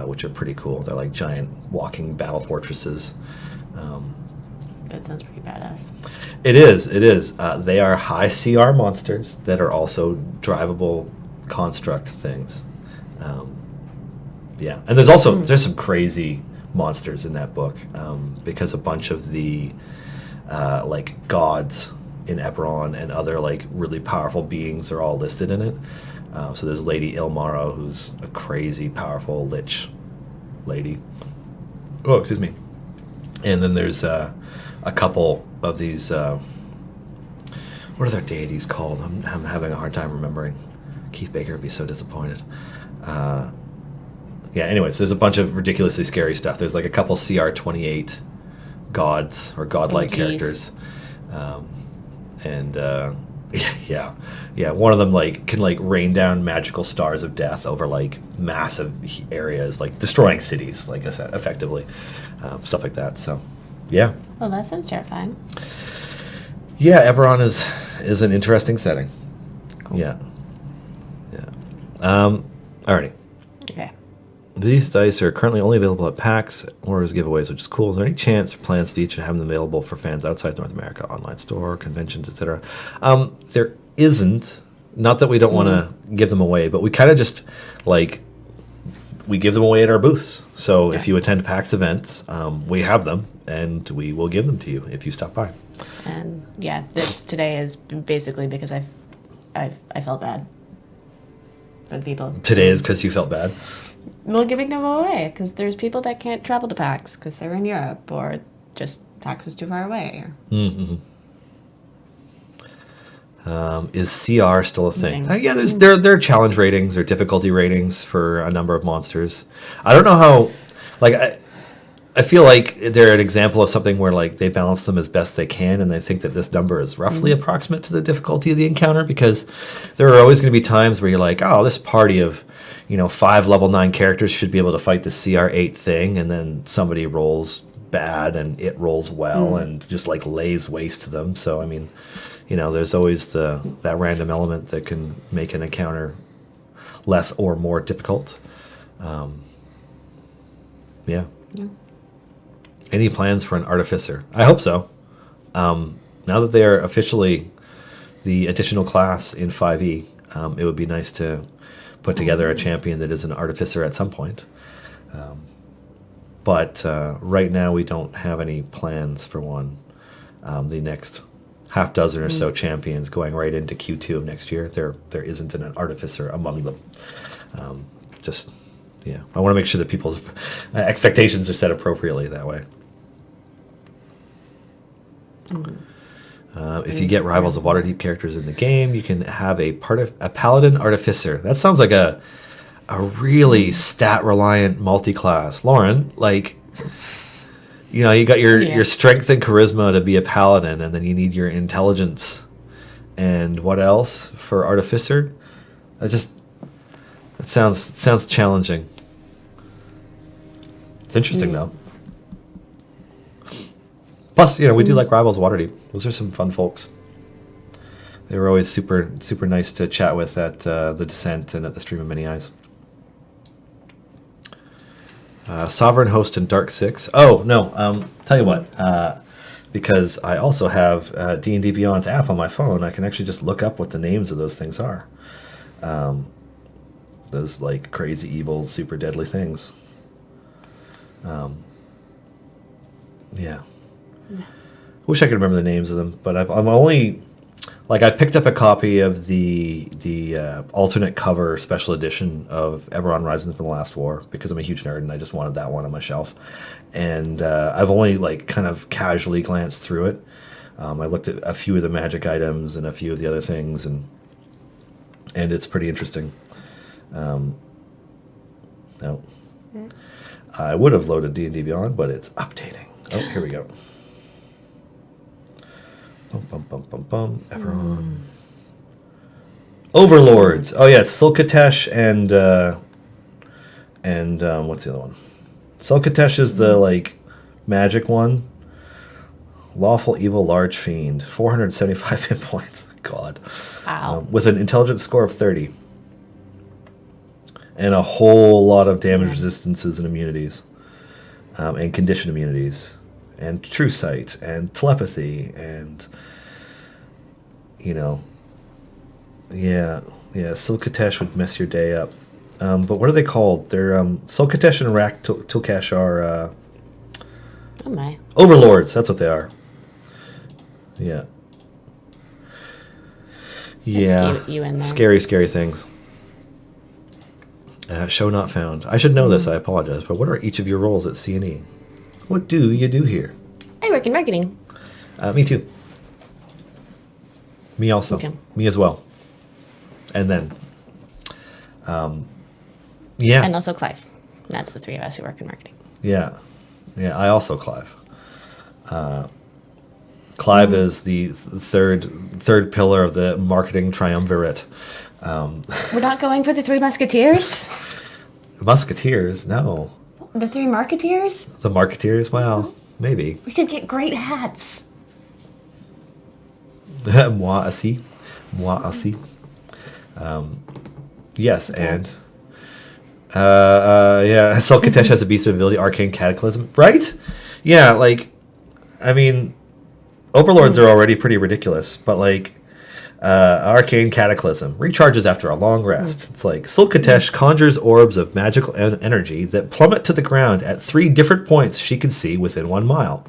which are pretty cool. They're like giant walking battle fortresses. That sounds pretty badass. It is. They are high CR monsters that are also drivable construct things. Yeah, and there's some crazy monsters in that book, because a bunch of the like gods in Eberron and other like really powerful beings are all listed in it. So there's Lady Ilmara, who's a crazy powerful lich lady. Oh, excuse me. And then there's a couple of these. What are their deities called? I'm having a hard time remembering. Keith Baker would be so disappointed. Yeah, anyways, there's a bunch of ridiculously scary stuff. There's like a couple CR28 gods or godlike characters. And yeah, one of them like can like rain down magical stars of death over like massive areas, like destroying cities, like effectively, stuff like that. So, yeah. Well, that sounds terrifying. Yeah, Eberron is an interesting setting. Cool. Yeah. Alrighty. Okay. These dice are currently only available at PAX or as giveaways, which is cool. Is there any chance or plans to each have them available for fans outside North America, online store, conventions, etc.? There isn't. Not that we don't want to give them away, but we kind of just like we give them away at our booths. So if you attend PAX events, we have them, and we will give them to you if you stop by. And yeah, this today is basically because I felt bad for the people. Today is because you felt bad. Well, giving them away because there's people that can't travel to PAX because they're in Europe or just PAX is too far away. Mm-hmm. Is CR still a thing? Yeah, there are challenge ratings or difficulty ratings for a number of monsters. I don't know how. Like, I feel like they're an example of something where like they balance them as best they can, and they think that this number is roughly approximate to the difficulty of the encounter, because there are always going to be times where you're like, oh, this party of 5 level 9 characters should be able to fight the CR8 thing, and then somebody rolls bad and it rolls well and just like lays waste to them. So I mean, there's always that random element that can make an encounter less or more difficult. Yeah. Any plans for an artificer? I hope so. Now that they are officially the additional class in 5e, it would be nice to put together a champion that is an artificer at some point. But right now we don't have any plans for one. The next half dozen or so champions going right into Q2 of next year, there isn't an artificer among them. I want to make sure that people's expectations are set appropriately that way. If you get Rivals of Waterdeep characters in the game, you can have a Paladin Artificer. That sounds like a really stat-reliant multi-class. Lauren, like, you got your strength and charisma to be a Paladin, and then you need your intelligence. And what else for Artificer? That sounds challenging. It's interesting, though. Plus, we do like Rivals of Waterdeep. Those are some fun folks. They were always super, super nice to chat with at the Descent and at the Stream of Many Eyes. Sovereign Host and Dark 6. Oh, no. Tell you what. Because I also have D&D Beyond's app on my phone, I can actually just look up what the names of those things are. Those, like, crazy, evil, super deadly things. Yeah. Wish I could remember the names of them, but I'm only like I picked up a copy of the alternate cover special edition of Eberron Rising from the Last War because I'm a huge nerd and I just wanted that one on my shelf, and I've only like kind of casually glanced through it. I looked at a few of the magic items and a few of the other things, and it's pretty interesting. No. I would have loaded D&D Beyond, but it's updating. Oh, here we go. Eberron. Overlords. Oh yeah, it's Sulkatesh and what's the other one? Sulkatesh is the like magic one. Lawful evil large fiend. 475 hit points. God. Wow. With an intelligence score of 30. And a whole lot of damage resistances and immunities. And condition immunities. And true sight. And telepathy. And, you know. Yeah. Yeah, Silkatesh would mess your day up. But what are they called? They're Silkatesh and Rak Tulkash are Oh my. overlords. That's what they are. Yeah. Yeah. Let's keep you in there. Scary, scary things. Show not found. I should know this. I apologize. But what are each of your roles at C&E? What do you do here? I work in marketing. Me too. Me also. Okay. Me as well. And then, yeah. And also Clive. That's the three of us who work in marketing. Yeah. Yeah, I also Clive. Clive is the third pillar of the marketing triumvirate. We're not going for the Three Musketeers? Musketeers? No. The Three Marketeers? The Marketeers? Well, maybe. We could get great hats. Moi aussi. Moi aussi. Yes, and... yeah, Sulkatesh has a beast of ability, Arcane Cataclysm. Right? Yeah, like, I mean, Overlords are already pretty ridiculous, but like, Arcane Cataclysm recharges after a long rest. It's like, Sulkatesh conjures orbs of magical energy that plummet to the ground at 3 different points she can see within 1 mile.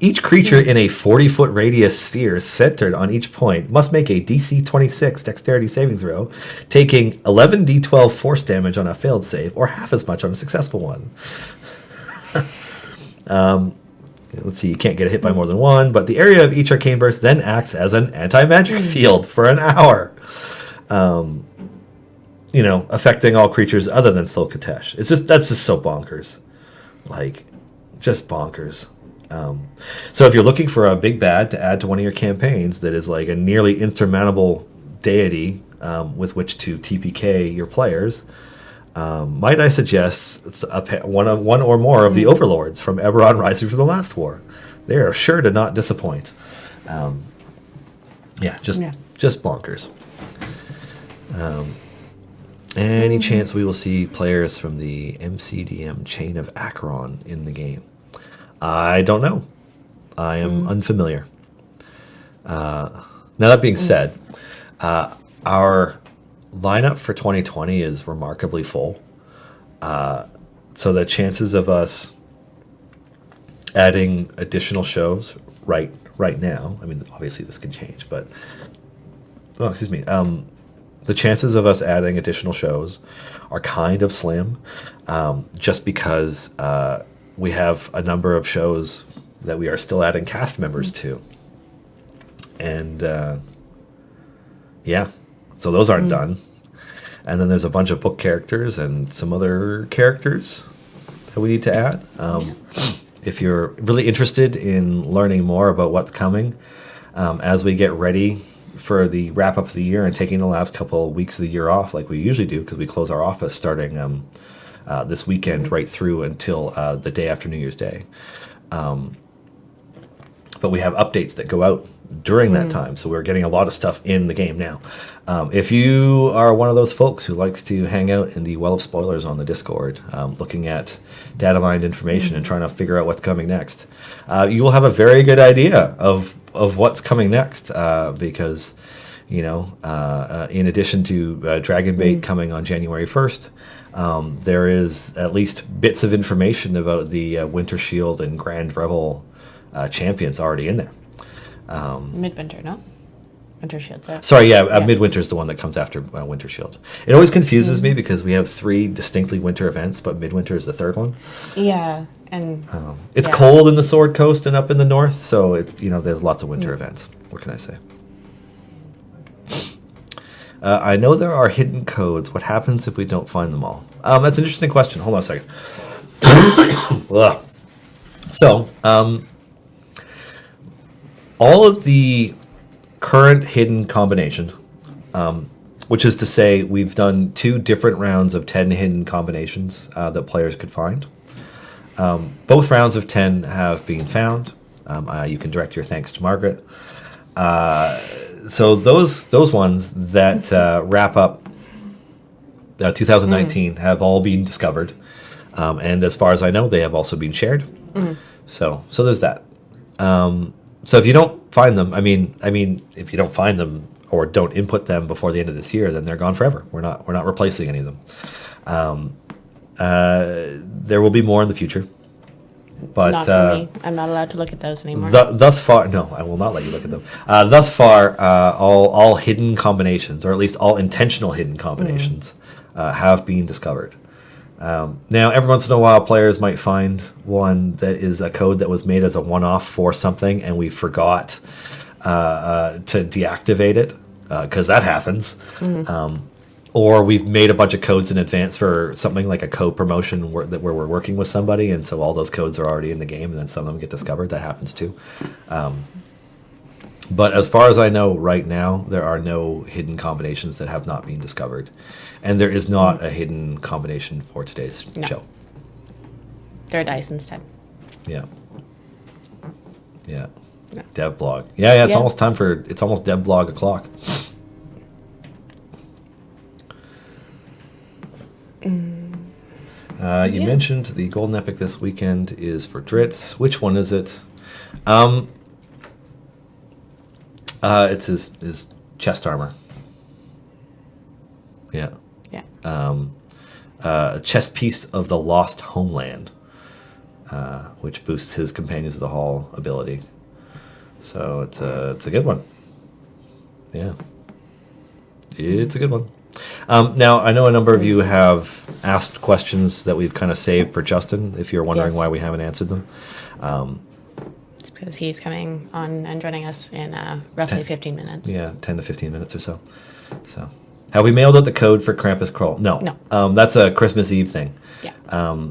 Each creature in a 40-foot radius sphere centered on each point must make a DC 26 dexterity saving throw, taking 11d12 force damage on a failed save, or half as much on a successful one. Let's see, you can't get hit by more than 1, but the area of each arcane burst then acts as an anti-magic field for an hour. You know, affecting all creatures other than Sulkatesh. That's just so bonkers. Like, just bonkers. So if you're looking for a big bad to add to one of your campaigns that is like a nearly insurmountable deity with which to TPK your players, might I suggest one or more of the overlords from Eberron Rising from the Last War. They are sure to not disappoint. Just bonkers. Any chance we will see players from the MCDM Chain of Acheron in the game? I don't know. I am unfamiliar. Now that being said, our lineup for 2020 is remarkably full. So the chances of us adding additional shows right now, I mean, obviously this can change, but the chances of us adding additional shows are kind of slim, just because we have a number of shows that we are still adding cast members to. And, so those aren't done. And then there's a bunch of book characters and some other characters that we need to add. If you're really interested in learning more about what's coming, as we get ready for the wrap-up of the year and taking the last couple of weeks of the year off like we usually do, because we close our office starting... this weekend right through until the day after New Year's Day. But we have updates that go out during that time, so we're getting a lot of stuff in the game now. If you are one of those folks who likes to hang out in the well of spoilers on the Discord, looking at data mined information and trying to figure out what's coming next, you will have a very good idea of what's coming next, because, you know, in addition to Dragonbait coming on January 1st, there is at least bits of information about the Wintershield and Grand Revel champions already in there. Midwinter, no? Wintershield, sorry. Sorry, Midwinter is the one that comes after Wintershield. It always confuses me because we have 3 distinctly winter events, but Midwinter is the 3rd one. Yeah, and... it's cold in the Sword Coast and up in the north, so it's, you know, there's lots of winter events. What can I say? I know there are hidden codes. What happens if we don't find them all? That's an interesting question. Hold on a second. So, all of the current hidden combinations, which is to say we've done 2 different rounds of 10 hidden combinations that players could find. Both rounds of 10 have been found. You can direct your thanks to Margaret. So those ones that wrap up 2019 have all been discovered, and as far as I know, they have also been shared. So there's that. So if you don't find them, I mean, if you don't find them or don't input them before the end of this year, then they're gone forever. We're not replacing any of them. There will be more in the future, but Not for me. I'm not allowed to look at those anymore. thus far, no, I will not let you look at them. Thus far, all hidden combinations, or at least all intentional hidden combinations, have been discovered. Now, every once in a while, players might find one that is a code that was made as a one-off for something, and we forgot to deactivate it, because that happens. Or we've made a bunch of codes in advance for something like a code promotion where we're working with somebody, and so all those codes are already in the game, and then some of them get discovered. That happens too. But as far as I know right now, there are no hidden combinations that have not been discovered. And there is not a hidden combination for today's show. They're dice instead. Yeah. Yeah. No. Dev blog. Yeah, it's Yeah. almost time for, it's almost dev blog o'clock. You mentioned the Golden Epic this weekend is for Dritz. Which one is it? It's his chest armor. Yeah. Yeah. Chest piece of the Lost Homeland, which boosts his Companions of the Hall ability. So it's a good one. Yeah. It's a good one. Now, I know a number of you have asked questions that we've kind of saved for Justin, if you're wondering Yes. why we haven't answered them. It's because he's coming on and joining us in roughly 15 minutes. Yeah, 10 to 15 minutes or so. So, have we mailed out the code for Krampus Crawl? No. No. That's a Christmas Eve thing. Yeah.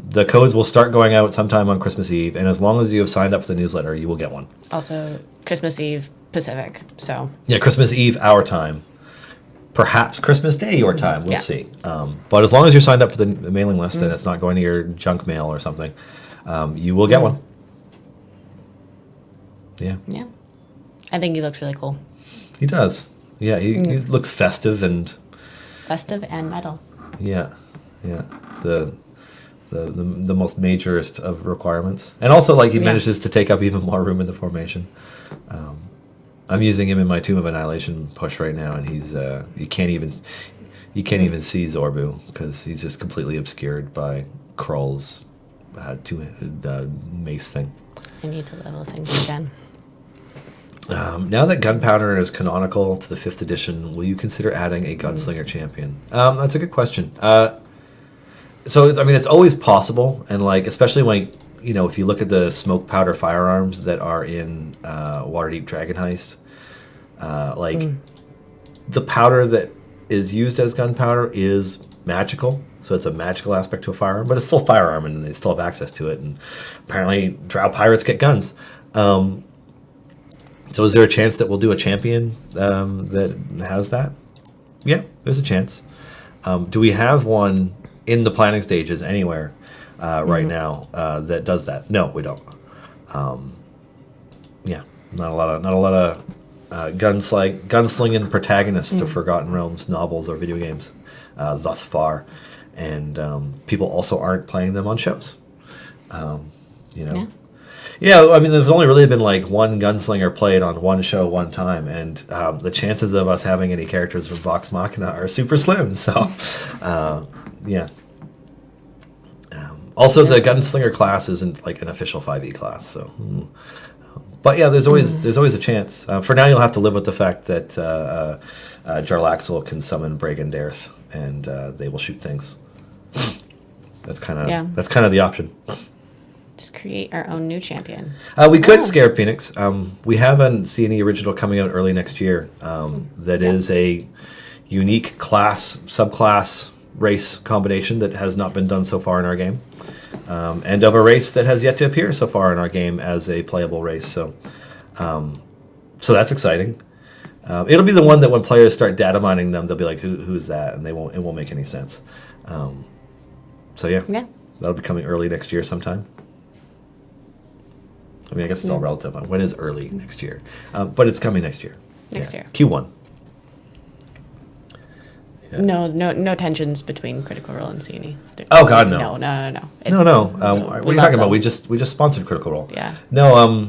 The codes will start going out sometime on Christmas Eve, and as long as you have signed up for the newsletter, you will get one. Also, Christmas Eve Pacific, so. Yeah, Christmas Eve, our time. Perhaps Christmas Day, your time. We'll Yeah. see. But as long as you're signed up for the mailing list and it's not going to your junk mail or something, you will get one. Yeah. Yeah. I think he looks really cool. He does. Yeah, he looks festive and... Festive and metal. Yeah. The most majorest of requirements. And also, like, he manages to take up even more room in the formation. I'm using him in my Tomb of Annihilation push right now, and he's you can't even see Zorbu because he's just completely obscured by Krull's mace thing. I need to level things again. Now that Gunpowder is canonical to the 5th edition, will you consider adding a Gunslinger champion? That's a good question. So, I mean, it's always possible, and, like, especially when, you know, if you look at the smoke powder firearms that are in Waterdeep Dragon Heist, the powder that is used as gunpowder is magical, so it's a magical aspect to a firearm, but it's still a firearm, and they still have access to it, and apparently Drow pirates get guns. So is there a chance that we'll do a champion that has that? Yeah, there's a chance. Do we have one in the planning stages anywhere right now that does that? No, we don't. Yeah, not a lot of gunslinging protagonists of Forgotten Realms novels or video games thus far, and people also aren't playing them on shows. You know. Yeah, I mean, there's only really been like one gunslinger played on one show one time, and the chances of us having any characters from Vox Machina are super slim. So, yeah. Also, the gunslinger class isn't like an official 5e class, so. But yeah, there's always a chance. For now, you'll have to live with the fact that Jarlaxle can summon Bragendarth, and they will shoot things. That's kind of the option. Just create our own new champion. We could Scarab Phoenix. We have an C&E original coming out early next year that is a unique subclass race combination that has not been done so far in our game, and of a race that has yet to appear so far in our game as a playable race. So that's exciting. It'll be the one that when players start data mining them, they'll be like, "Who's that?" and it won't make any sense. So yeah, that'll be coming early next year sometime. I mean, I guess it's all relative. When is early next year? But it's coming next year. Next year. Q1. Yeah. No tensions between Critical Role and C&E. Oh God, no. No. No. What are you talking about? We just sponsored Critical Role. Yeah. No.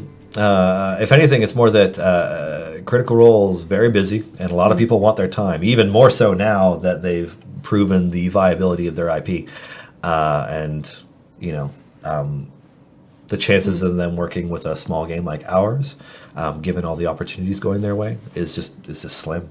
If anything, it's more that Critical Role is very busy, and a lot of people want their time. Even more so now that they've proven the viability of their IP, and the chances of them working with a small game like ours, given all the opportunities going their way, is just slim.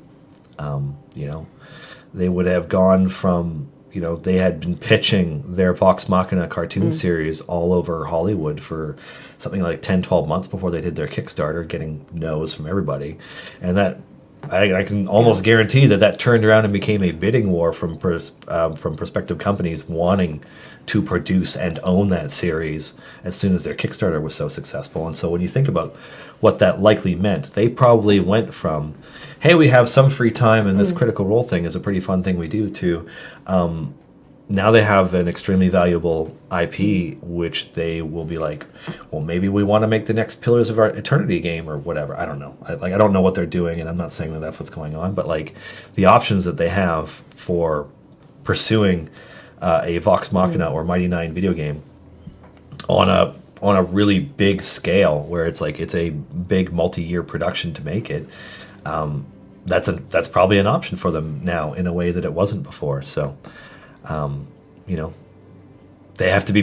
They would have gone from, they had been pitching their Vox Machina cartoon series all over Hollywood for something like 10, 12 months before they did their Kickstarter, getting no's from everybody. And that, I can almost guarantee that turned around and became a bidding war from prospective companies wanting to produce and own that series as soon as their Kickstarter was so successful. And so when you think about what that likely meant, they probably went from, hey, we have some free time and this Critical Role thing is a pretty fun thing we do, to now they have an extremely valuable IP, which they will be like, well, maybe we want to make the next Pillars of Eternity game or whatever. I don't know. I don't know what they're doing, and I'm not saying that that's what's going on, but like the options that they have for pursuing a Vox Machina or Mighty Nine video game on a really big scale, where it's a big multi-year production to make it. That's probably an option for them now in a way that it wasn't before. So, they have to be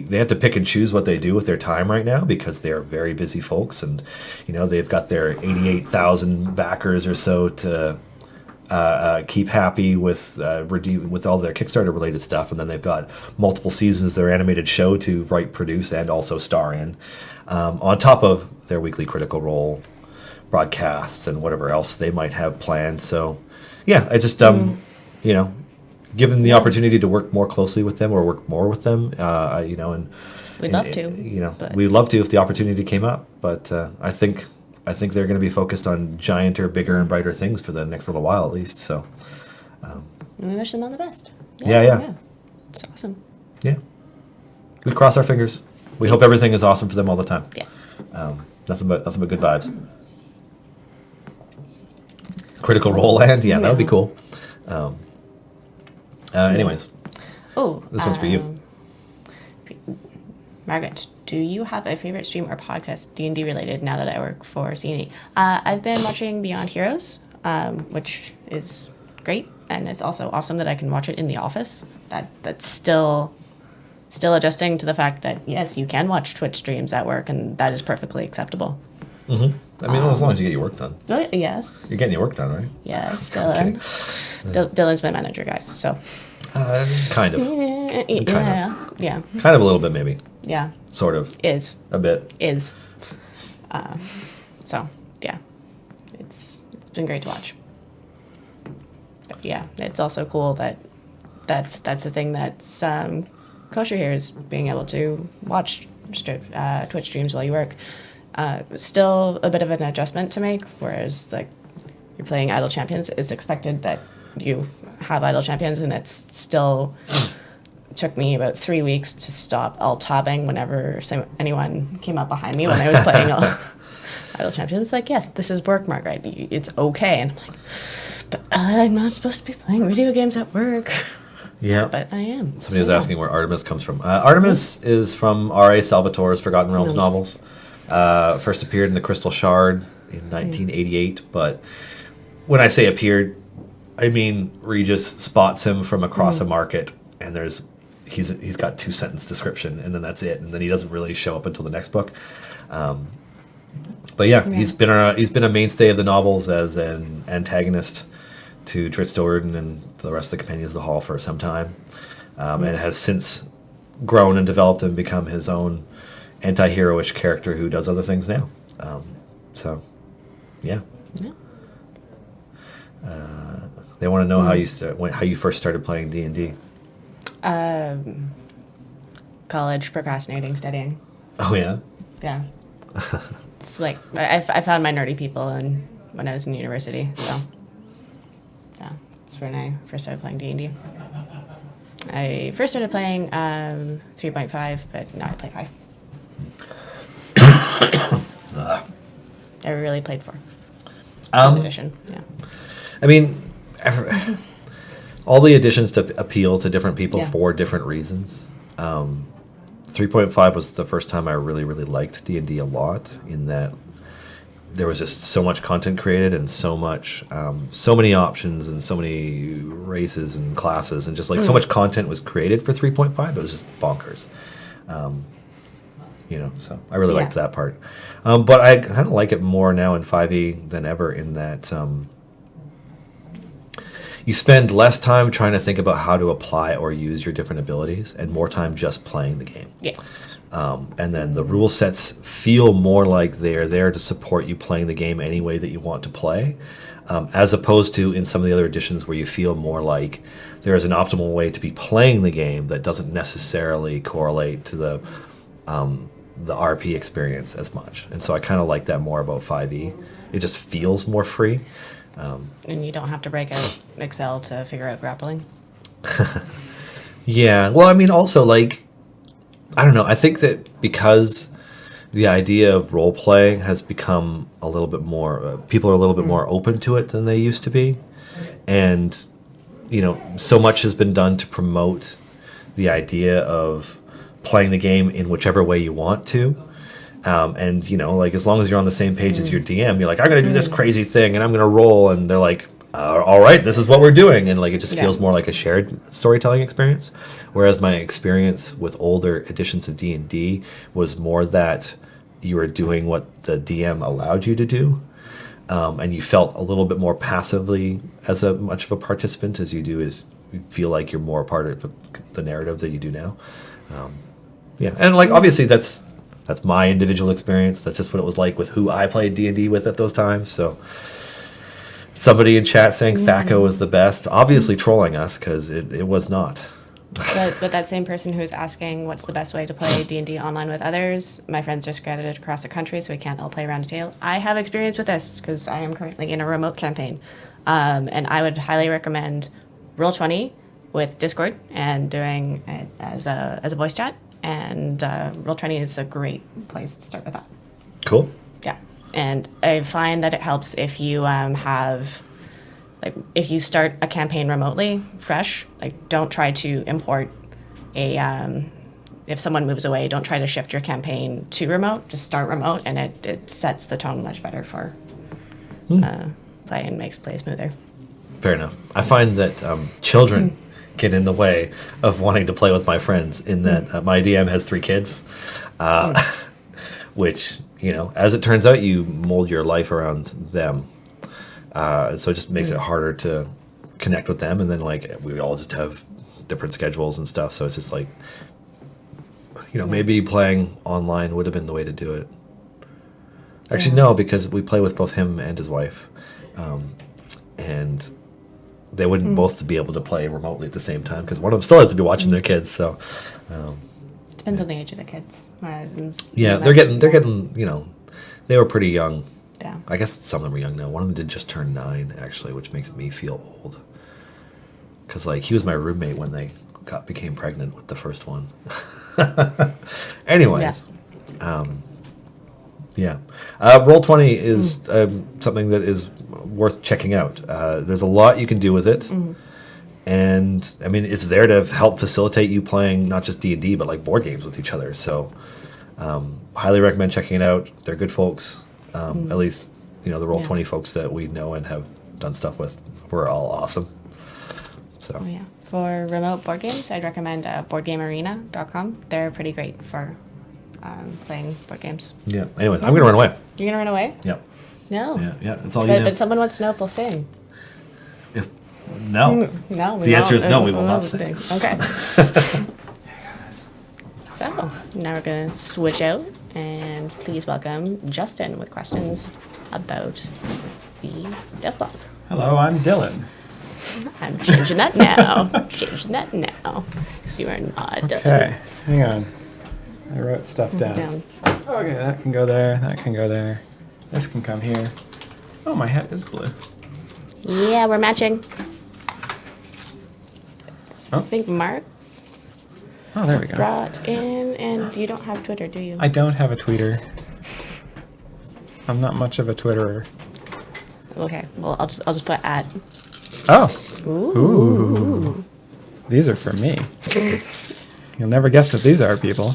they have to pick and choose what they do with their time right now, because they're very busy folks, and they've got their 88,000 backers or so to keep happy with all their Kickstarter related stuff, and then they've got multiple seasons of their animated show to write, produce, and also star in, on top of their weekly Critical Role broadcasts and whatever else they might have planned. So yeah, I just given the opportunity to work more closely with them or work more with them, and we'd love to. We'd love to if the opportunity came up, but I think they're going to be focused on gianter, bigger, and brighter things for the next little while at least. So we wish them all the best. Yeah. It's awesome. Yeah, we cross our fingers. We hope everything is awesome for them all the time. Yes. Nothing but good vibes. Critical Role land, yeah, that would be cool. Anyways, this one's for you. Margaret, do you have a favorite stream or podcast D&D related now that I work for C&E? I've been watching Beyond Heroes, which is great, and it's also awesome that I can watch it in the office. That's still adjusting to the fact that, yes, you can watch Twitch streams at work, and that is perfectly acceptable. Mm-hmm. I mean, as long as you get your work done. Yes. You're getting your work done, right? Yes, Dylan. Dylan's my manager, guys, so. Kind of. Yeah. Kind of a little bit, maybe. Yeah. Sort of. Is. A bit. Is. So, yeah. It's been great to watch. But yeah, it's also cool that's the thing that's kosher here, is being able to watch Twitch streams while you work. Still a bit of an adjustment to make, whereas like you're playing IdleChampions, it's expected that you have IdleChampions, and it's still took me about 3 weeks to stop alt-tabbing whenever anyone came up behind me when I was playing IdleChampions. It's like, yes, this is work, Margaret. It's okay. And I'm like, but I'm not supposed to be playing video games at work. Yeah. But I am. Somebody was asking where Artemis comes from. Artemis is from R.A. Salvatore's Forgotten Realms novels. First appeared in The Crystal Shard in 1988, but when I say appeared, I mean Regis spots him from across a market, and he's got 2-sentence description, and then that's it, and then he doesn't really show up until the next book. But yeah, he's been a mainstay of the novels as an antagonist to Drizzt Do'Urden and the rest of the Companions of the Hall for some time, and has since grown and developed and become his own anti-heroish character who does other things now. So, yeah. They want to know how you first started playing D&D. College, procrastinating, studying. Oh yeah. Yeah. It's like I found my nerdy people when I was in university. So yeah, that's when I first started playing D&D. I first started playing 3.5, but now I play 5. Never really played for. Edition, yeah. I mean, all the additions to appeal to different people Yeah. for different reasons. 3.5 was the first time I really, really liked D&D a lot, in that there was just so much content created and so many options and so many races and classes, and just like so much content was created for 3.5. It was just bonkers. So I really liked that part. But I kind of like it more now in 5e than ever, in that you spend less time trying to think about how to apply or use your different abilities and more time just playing the game. Yes. And then the rule sets feel more like they're there to support you playing the game any way that you want to play, as opposed to in some of the other editions where you feel more like there is an optimal way to be playing the game that doesn't necessarily correlate to the RP experience as much. And so I kind of like that more about 5e. It just feels more free. And you don't have to break out Excel to figure out grappling. Yeah. Well, I mean, also, like, I don't know. I think that because the idea of role playing has become a little bit more, people are a little bit more open to it than they used to be. And, so much has been done to promote the idea of playing the game in whichever way you want to. And, like, as long as you're on the same page as your DM, you're like, I'm going to do this crazy thing and I'm going to roll. And they're like, all right, this is what we're doing. And, like, it just feels more like a shared storytelling experience. Whereas my experience with older editions of D&D was more that you were doing what the DM allowed you to do. And you felt a little bit more passively as much of a participant as you do as you feel like you're more a part of the narrative that you do now. And, like, obviously that's my individual experience. That's just what it was like with who I played D&D with at those times. So somebody in chat saying Thaco was the best, obviously trolling us, because it was not. But that same person who is asking what's the best way to play D&D online with others, my friends are scattered across the country, so we can't all play around a table. I have experience with this because I am currently in a remote campaign. And I would highly recommend Roll20 with Discord and doing it as a voice chat. And Roll20 is a great place to start with that. Cool. Yeah. And I find that it helps if you have... Like, if you start a campaign remotely, fresh, like, don't try to import if someone moves away, don't try to shift your campaign to remote. Just start remote, and it sets the tone much better for play and makes play smoother. Fair enough. I find that children get in the way of wanting to play with my friends, in that my DM has 3 kids, which, as it turns out, you mold your life around them. So it just makes it harder to connect with them. And then, like, we all just have different schedules and stuff. So it's just like, maybe playing online would have been the way to do it. Actually, no, because we play with both him and his wife. And they wouldn't both be able to play remotely at the same time, because one of them still has to be watching their kids. So depends on the age of the kids. They're getting, they were pretty young. Yeah. I guess some of them are young now. One of them did just turn 9, actually, which makes me feel old. Because, like, he was my roommate when they became pregnant with the first one. Anyways. Roll20 is something that is worth checking out. There's a lot you can do with it. And, I mean, it's there to help facilitate you playing not just D&D, but, like, board games with each other. So, highly recommend checking it out. They're good folks. At least, the Roll20 folks that we know and have done stuff with were all awesome. So For remote board games, I'd recommend boardgamearena.com. They're pretty great for playing board games. Yeah. Anyway, I'm going to run away. You're going to run away? Yep. No. Yeah. That's all you know. But someone wants to know if we'll sing. No. No. The answer is no, we will not sing. Okay. So, now we're going to switch out. And please welcome Justin with questions about the Death Block. Hello, I'm Dylan. I'm changing that now. Because you are not Dylan. Okay, hang on. I wrote stuff down. Okay, that can go there, that can go there. This can come here. Oh, my hat is blue. Yeah, we're matching. Oh. I think Mark Oh, there we go. brought in, and you don't have Twitter, do you? I don't have a tweeter. I'm not much of a Twitterer. Okay. Well, I'll just put at. Oh. Ooh. These are for me. You'll never guess what these are, people.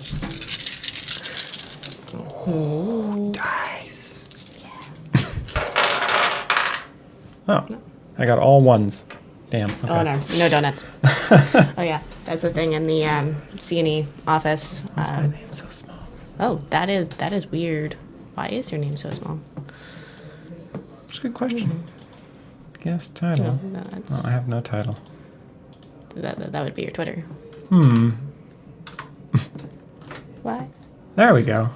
Dice. Yeah. Oh, I got all ones. Damn. Okay. Oh no donuts. Oh yeah, that's the thing in the C&E office. Why's my name so small? Oh, that is weird. Why is your name so small? That's a good question. Guess title. No, Oh, I have no title. that would be your Twitter. What? There we go.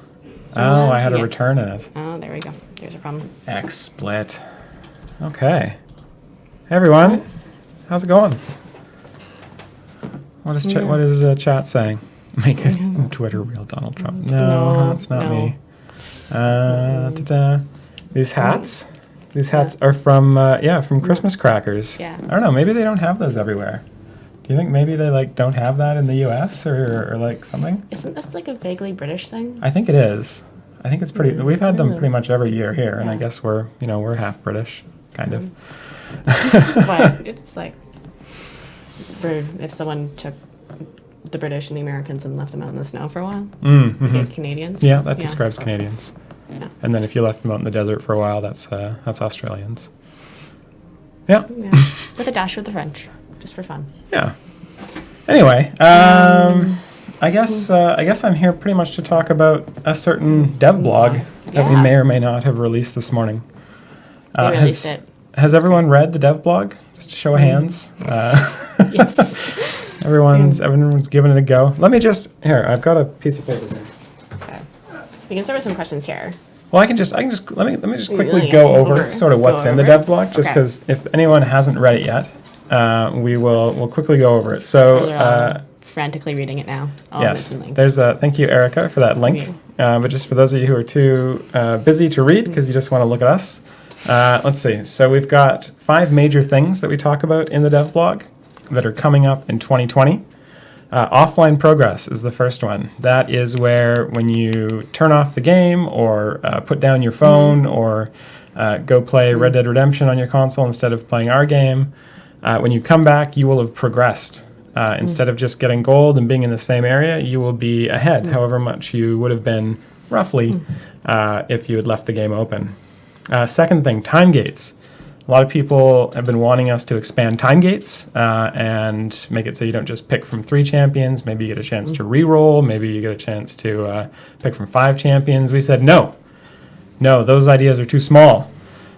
So Oh, I had to yeah. return it. Oh, there we go. There's a problem. XSplit. Okay. Hey everyone, how's it going? What is chat saying? Make a Twitter real Donald Trump. No, that's not me. These hats. These hats are from from Christmas crackers. Yeah. I don't know. Maybe they don't have those everywhere. Do you think maybe they don't have that in the U.S. or something? Isn't this like a vaguely British thing? I think it is. I think it's pretty. We've had them pretty much every year here, and I Yeah. guess we're half British, kind of. But it's like if someone took the British and the Americans and left them out in the snow for a while. Like Canadians. Yeah, that describes Canadians. Yeah. And then if you left them out in the desert for a while, that's Australians. Yeah. Yeah. With a dash of the French, just for fun. Yeah. Anyway, I guess I'm here pretty much to talk about a certain dev blog that we Yeah. may or may not have released this morning. They released it. Has everyone read the dev blog? Just a show of hands. Yes. Everyone's giving it a go. Let me I've got a piece of paper here. Okay. We can start with some questions here. Well, let me just quickly Yeah, go over over. sort of what's Go in the over. dev blog, just Okay. because if anyone hasn't read it yet, we'll quickly go over it. So, They're all frantically reading it now. All yes, missing link. there's thank you, Erica, for that link. But just for those of you who are too busy to read because you just want to look at us, let's see. So we've got 5 major things that we talk about in the dev blog that are coming up in 2020. Offline progress is the first one. That is where when you turn off the game or put down your phone or go play Red Dead Redemption on your console instead of playing our game, when you come back, you will have progressed. Instead of just getting gold and being in the same area, you will be ahead, however much you would have been roughly if you had left the game open. Second thing, time gates. A lot of people have been wanting us to expand time gates and make it so you don't just pick from 3 champions. Maybe you get a chance to re-roll. Maybe you get a chance to pick from 5 champions. We said, no, those ideas are too small.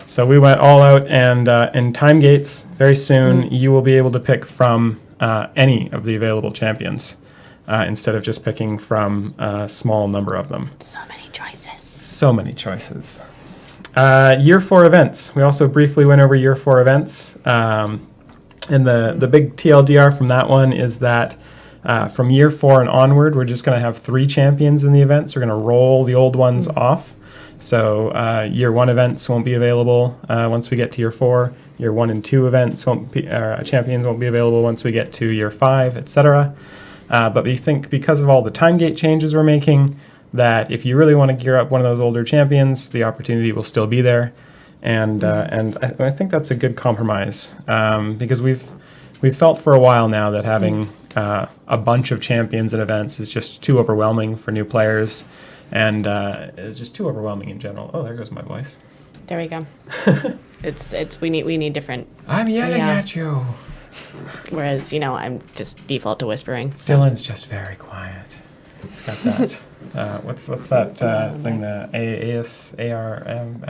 So we went all out, and in time gates, very soon, you will be able to pick from any of the available champions instead of just picking from a small number of them. So many choices. So many choices. Year 4 events. We also briefly went over year 4 events. And the big TLDR from that one is that from year 4 and onward, we're just going to have 3 champions in the events. We're going to roll the old ones off. So year 1 events won't be available once we get to year 4. Year 1 and 2 events champions won't be available once we get to year 5, etc. But we think because of all the time gate changes we're making, that if you really want to gear up one of those older champions, the opportunity will still be there, and I think that's a good compromise because we've felt for a while now that having a bunch of champions at events is just too overwhelming for new players, and is just too overwhelming in general. Oh, there goes my voice. There we go. We need different. I'm yelling Yeah. at you. Whereas I'm just default to whispering. So. Dylan's just very quiet. He's got that. What's that thing? The ASARM?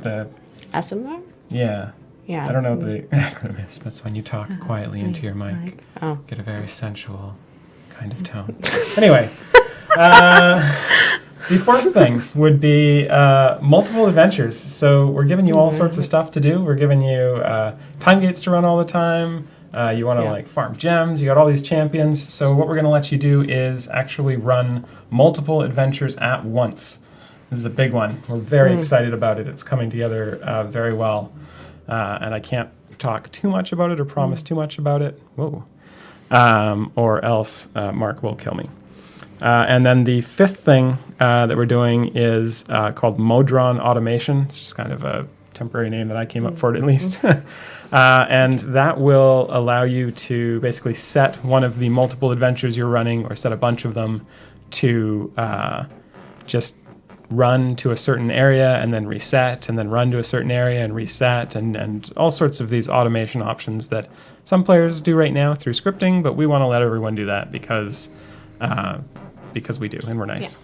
The ASMR? yeah. Yeah. I don't know what the acronym is, but it's when you talk quietly into your mic, Oh. get a very sensual kind of tone. Anyway, the 4th thing would be multiple adventures. So we're giving you all sorts of stuff to do. We're giving you time gates to run all the time. You want to farm gems. You got all these champions. So what we're going to let you do is actually run multiple adventures at once. This is a big one. We're very excited about it. It's coming together very well. And I can't talk too much about it or promise too much about it. Whoa. Or else Mark will kill me. And then the fifth thing that we're doing is called Modron Automation. It's just kind of a temporary name that I came up for it, at least. And that will allow you to basically set one of the multiple adventures you're running, or set a bunch of them, to just run to a certain area and then reset, and then run to a certain area and reset, and all sorts of these automation options that some players do right now through scripting, but we want to let everyone do that because we do, and we're nice.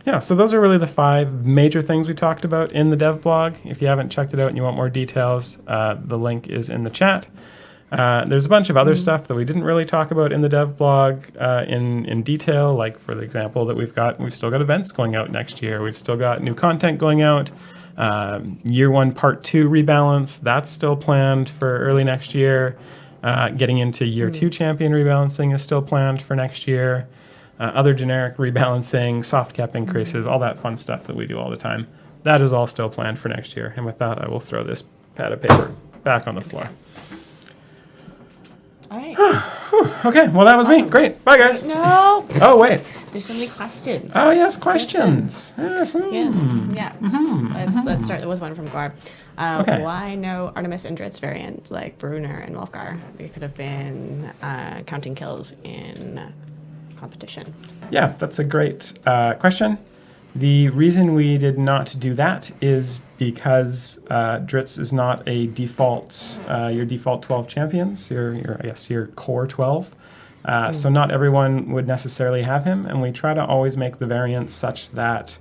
Yeah, so those are really the 5 major things we talked about in the dev blog. If you haven't checked it out and you want more details, the link is in the chat. There's a bunch of other stuff that we didn't really talk about in the dev blog in detail, like for the example that we've still got events going out next year. We've still got new content going out. Year 1 Part 2 rebalance, that's still planned for early next year. Getting into Year 2 champion rebalancing is still planned for next year. Other generic rebalancing, soft cap increases, all that fun stuff that we do all the time. That is all still planned for next year. And with that, I will throw this pad of paper back on the floor. All right. Okay, well, that was me. Great. Bye, guys. No. Oh, wait. There's so many questions. Oh, yes, questions. Yes. Yes. Yeah. Let's start with one from Gore. Okay. Why no Artemis Indrit's variant like Brunner and Wolfgar? They could have been counting kills in competition. Yeah, that's a great question. The reason we did not do that is because Dritz is not a default, your default 12 champions, your core 12. So not everyone would necessarily have him, and we try to always make the variants such that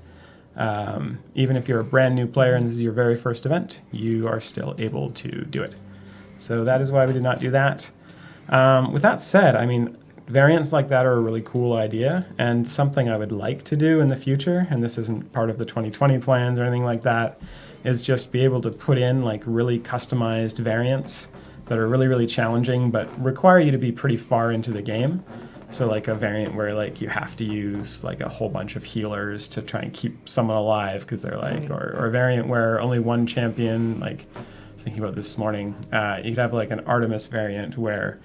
even if you're a brand new player and this is your very first event, you are still able to do it. So that is why we did not do that. With that said, I mean, variants like that are a really cool idea and something I would like to do in the future, and this isn't part of the 2020 plans or anything like that, is just be able to put in like really customized variants that are really, really challenging but require you to be pretty far into the game. So like a variant where like you have to use like a whole bunch of healers to try and keep someone alive because they're like, or a variant where only one champion, like I was thinking about this morning, you could have like an Artemis variant where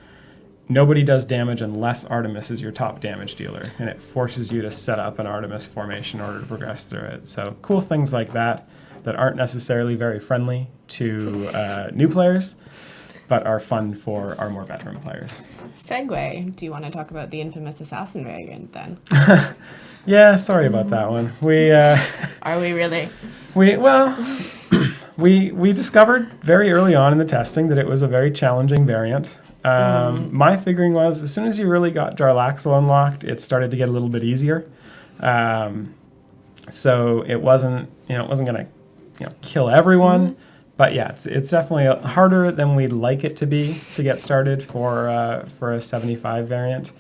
nobody does damage unless Artemis is your top damage dealer, and it forces you to set up an Artemis formation in order to progress through it. So cool things like that aren't necessarily very friendly to new players, but are fun for our more veteran players. Segue, do you want to talk about the infamous assassin variant then? Yeah, sorry about that one. Are we really? We discovered very early on in the testing that it was a very challenging variant. My figuring was as soon as you really got Jarlaxle unlocked, it started to get a little bit easier. So it wasn't going to kill everyone, but yeah, it's definitely harder than we'd like it to be to get started for a 75 variant.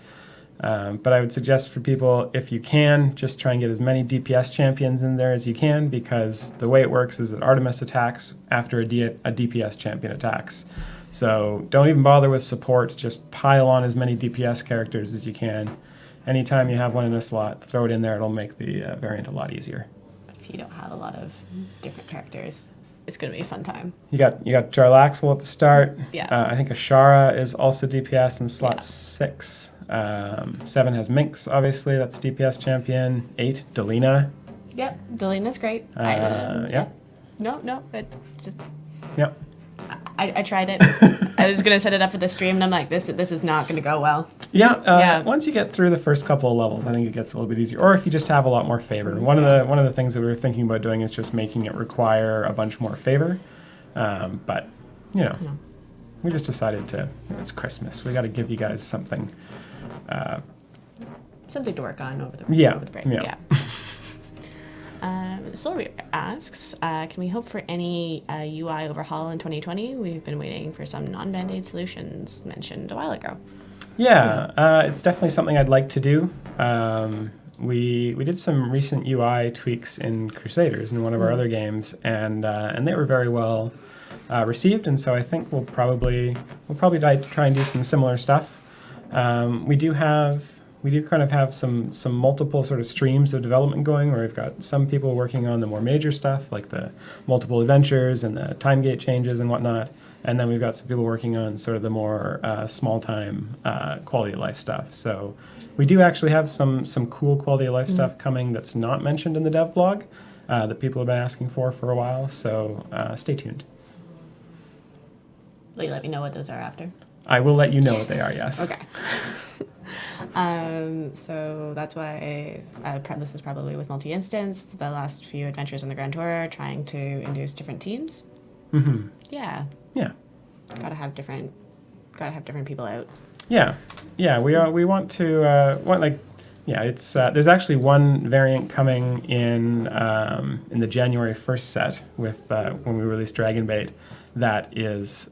But I would suggest for people, if you can, just try and get as many DPS champions in there as you can, because the way it works is that Artemis attacks after a DPS champion attacks. So don't even bother with support, just pile on as many DPS characters as you can. Anytime you have one in a slot, throw it in there, it'll make the variant a lot easier. But if you don't have a lot of different characters, it's going to be a fun time. You got Jarlaxle at the start. Yeah. I think Ashara is also DPS in slot 6. 7 has Minx, obviously, that's DPS champion. 8, Delina. Yep, Delina's great. Yeah. No, it just... Yep. I tried it. I was going to set it up for the stream, and I'm like, this is not going to go well. Yeah, once you get through the first couple of levels, I think it gets a little bit easier. Or if you just have a lot more favor. One of the things that we were thinking about doing is just making it require a bunch more favor. But, we just decided it's Christmas. We got to give you guys something. Something to work on over the break. Yeah. Solry asks, can we hope for any UI overhaul in 2020? We've been waiting for some non-Band-Aid solutions mentioned a while ago. Yeah, it's definitely something I'd like to do. We did some recent UI tweaks in Crusaders in one of our other games, and they were very well received. And so I think we'll probably try and do some similar stuff. We do have we do kind of have some multiple sort of streams of development going, where we've got some people working on the more major stuff, like the multiple adventures and the time gate changes and whatnot. And then we've got some people working on sort of the more small time quality of life stuff. So we do actually have some cool quality of life stuff coming that's not mentioned in the dev blog that people have been asking for a while. So stay tuned. Will you let me know what those are after? I will let you know what they are, yes. Okay. So that's why this is probably with multi-instance. The last few adventures on the Grand Tour are trying to induce different teams. Mm-hmm. Yeah. Yeah. Gotta have different people out. Yeah. Yeah. We want to it's there's actually one variant coming in the January 1st set with when we release Dragonbait. That is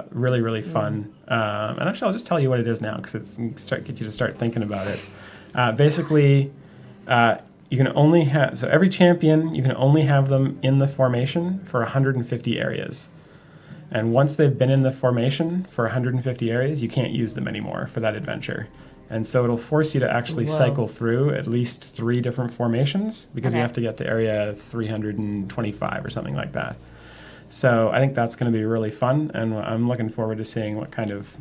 really, really fun. And actually, I'll just tell you what it is now, because get you to start thinking about it. Basically, you can only have, so every champion, you can only have them in the formation for 150 areas. And once they've been in the formation for 150 areas, you can't use them anymore for that adventure. And so it'll force you to actually cycle through at least 3 different formations, because you have to get to area 325 or something like that. So I think that's going to be really fun, and I'm looking forward to seeing what kind of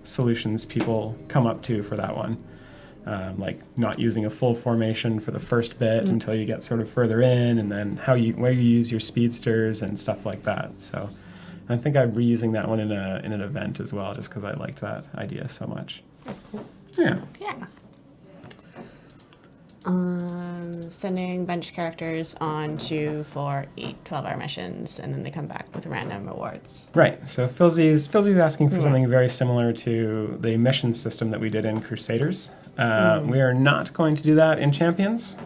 solutions people come up to for that one. Like not using a full formation for the first bit until you get sort of further in, and then where you use your speedsters and stuff like that. So I think I'm reusing that one in an event as well, just because I liked that idea so much. That's cool. Yeah. Yeah. Sending bench characters on to for 8 12-hour missions, and then they come back with random rewards. Right. So Philzy's asking for something very similar to the mission system that we did in Crusaders. We are not going to do that in Champions.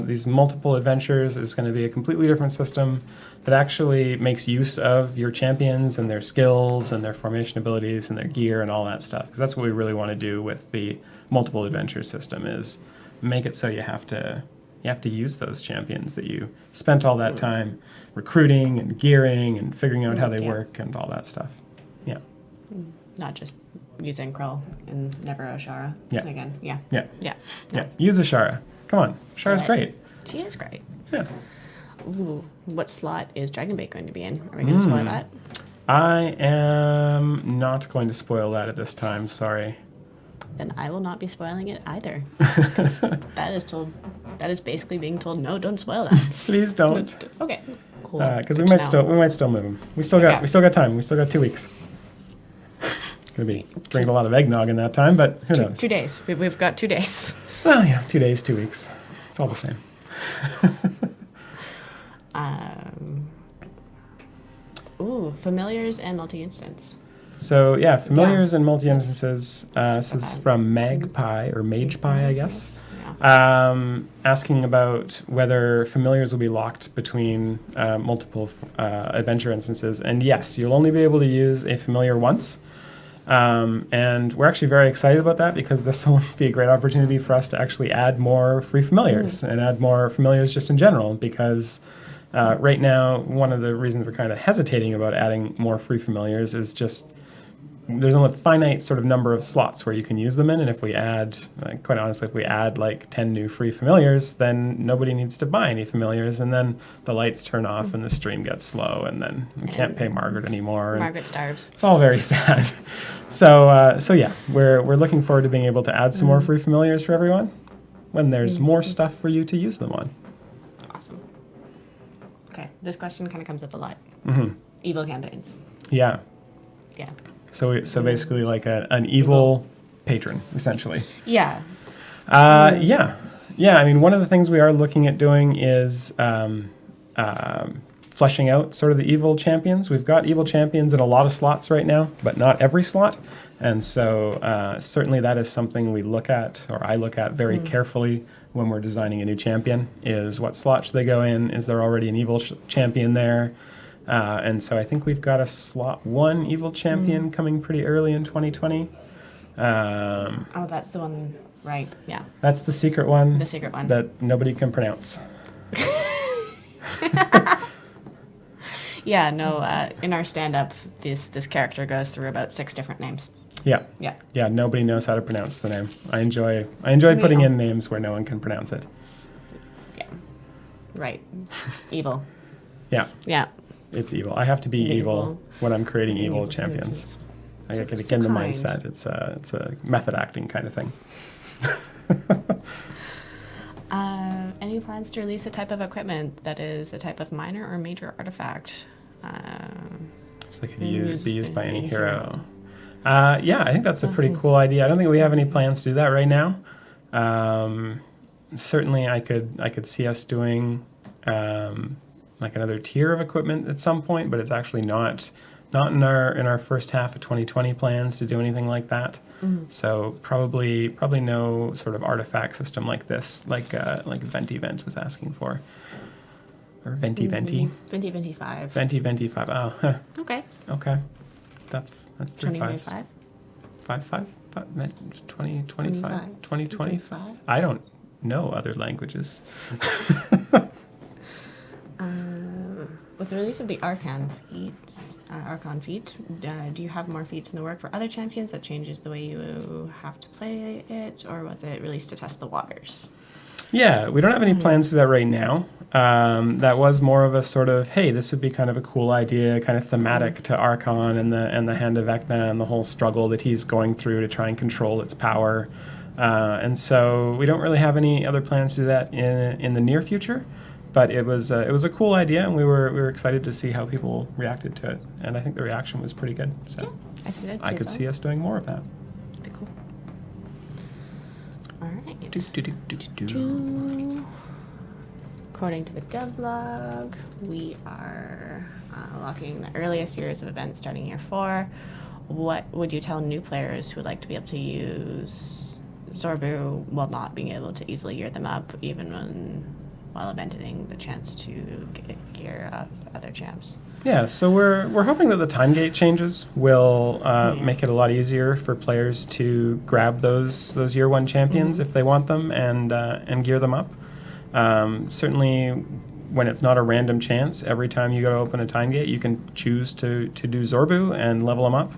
These multiple adventures is going to be a completely different system that actually makes use of your champions and their skills and their formation abilities and their gear and all that stuff. Because that's what we really want to do with the multiple adventure system, is make it so you have to use those champions that you spent all that time recruiting and gearing and figuring out how they work and all that stuff. Yeah. Not just using Krull and never Oshara. Yeah. Again. Yeah. Yeah. Yeah. Yeah. Use Ashara. Come on. Ashara's great. She is great. Yeah. Ooh, what slot is Dragonbait going to be in? Are we going to spoil that? I am not going to spoil that at this time. Sorry. Then I will not be spoiling it either. That is basically being told, no, don't spoil that. Please don't. Okay. Cool. Because we might still move them. We still got time. We still got 2 weeks. Gonna be drinking a lot of eggnog in that time, but who knows? 2 days. We've got 2 days. Well, yeah, 2 days, 2 weeks. It's all the same. Familiars and multi-instance. So yeah, familiars and multi-instances. This is from Magpie or Magepie, I guess. Yeah. Asking about whether familiars will be locked between multiple adventure instances. And yes, you'll only be able to use a familiar once. And we're actually very excited about that, because this will be a great opportunity for us to actually add more free familiars and add more familiars just in general, because right now, one of the reasons we're kind of hesitating about adding more free familiars is just there's only a finite sort of number of slots where you can use them in, and if we add, quite honestly, if we add like 10 new free familiars, then nobody needs to buy any familiars, and then the lights turn off and the stream gets slow, and then we can't pay Margaret anymore. Margaret starves. It's all very sad. So yeah, we're looking forward to being able to add some more free familiars for everyone when there's more stuff for you to use them on. Awesome. Okay, this question kind of comes up a lot. Mm-hmm. Evil campaigns. Yeah. Yeah. So basically like an evil patron, essentially. Yeah. Yeah. I mean, one of the things we are looking at doing is fleshing out sort of the evil champions. We've got evil champions in a lot of slots right now, but not every slot. And so certainly that is something we look at, or I look at very carefully when we're designing a new champion, is what slot should they go in? Is there already an evil champion there? And so I think we've got a slot 1 evil champion coming pretty early in 2020. That's the one, right? Yeah. That's the secret one. The secret one. That nobody can pronounce. Yeah, no, in our stand-up, this character goes through about 6 different names. Yeah. Yeah. Yeah, nobody knows how to pronounce the name. I enjoy putting Yeah. in names where no one can pronounce it. Yeah. Right. Evil. Yeah, Yeah. it's evil. I have to be evil Evil. when I'm creating evil Evil champions. I So- get so in the kind. mindset. It's a method acting kind of thing. Any plans to release a type of equipment that is a type of minor or major artifact? So they could Used be used by any any hero. Yeah, I think that's a pretty cool idea. I don't think we have any plans to do that right now. Certainly, I could see us doing like another tier of equipment at some point, but it's actually not in our first half of 2020 plans to do anything like that. So probably no sort of artifact system like this, like Venti Vent was asking for, or Venti Venti. Venti 5. Venti 5. Oh, huh. Okay. Okay. That's 3 fives. 5. 5. 20, 25, 20, 20. 25. I don't know other languages. With the release of the Archon feat, do you have more feats in the work for other champions that changes the way you have to play it, or was it released to test the waters? Yeah, we don't have any plans to do that right now. That was more of a sort of, hey, this would be kind of a cool idea, kind of thematic to Archon and the Hand of Vecna and the whole struggle that he's going through to try and control its power. And so we don't really have any other plans to do that in the near future. But it was a cool idea, and we were excited to see how people reacted to it, and I think the reaction was pretty good. So Yeah, I could see us doing more of that. Be cool. All right. According to the devlog, we are locking the earliest years of events starting year 4. What would you tell new players who would like to be able to use Zorbu while not being able to easily gear them up, even while abandoning the chance to gear up other champs? Yeah, so we're hoping that the time gate changes will make it a lot easier for players to grab those year 1 champions if they want them and gear them up. Certainly, when it's not a random chance, every time you go to open a time gate, you can choose to do Zorbu and level them up.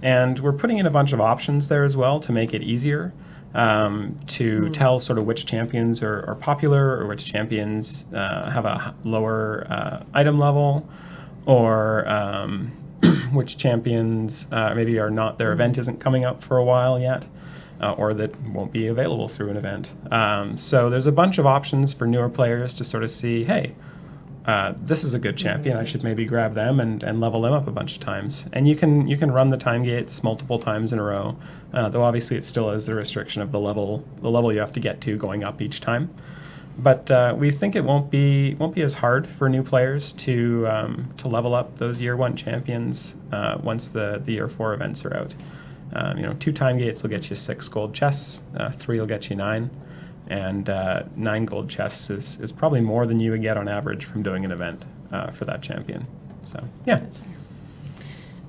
And we're putting in a bunch of options there as well to make it easier. To tell sort of which champions are popular or which champions have a lower item level, or which champions maybe are not, their event isn't coming up for a while yet, or that won't be available through an event. So there's a bunch of options for newer players to sort of see, hey, this is a good champion, I should maybe grab them and level them up a bunch of times. And you can run the time gates multiple times in a row, though obviously it still is the restriction of the level you have to get to going up each time. But we think it won't be as hard for new players to level up those year 1 champions once the year 4 events are out. 2 time gates will get you 6 gold chests, 3 will get you 9. And 9 gold chests is probably more than you would get on average from doing an event for that champion. So, yeah. That's fair.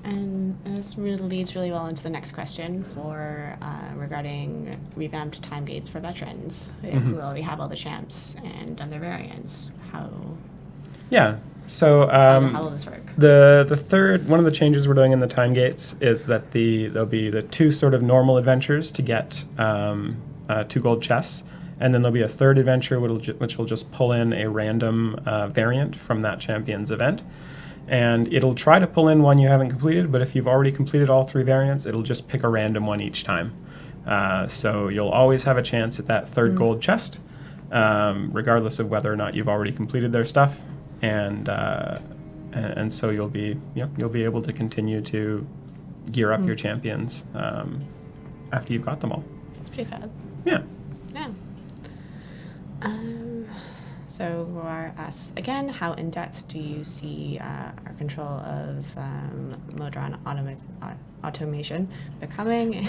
And this really leads really well into the next question for regarding revamped time gates for veterans who already have all the champs and done their variants. Yeah. So How will this work? the third one of the changes we're doing in the time gates is that there'll be the 2 sort of normal adventures to get 2 gold chests. And then there'll be a third adventure which will just pull in a random variant from that champion's event. And it'll try to pull in one you haven't completed, but if you've already completed all 3 variants, it'll just pick a random one each time. So you'll always have a chance at that third gold chest, regardless of whether or not you've already completed their stuff. And so you'll be able to continue to gear up your champions after you've got them all. It's pretty fab. Yeah. Yeah. So Roar asks again, how in depth do you see our control of Modron automation becoming?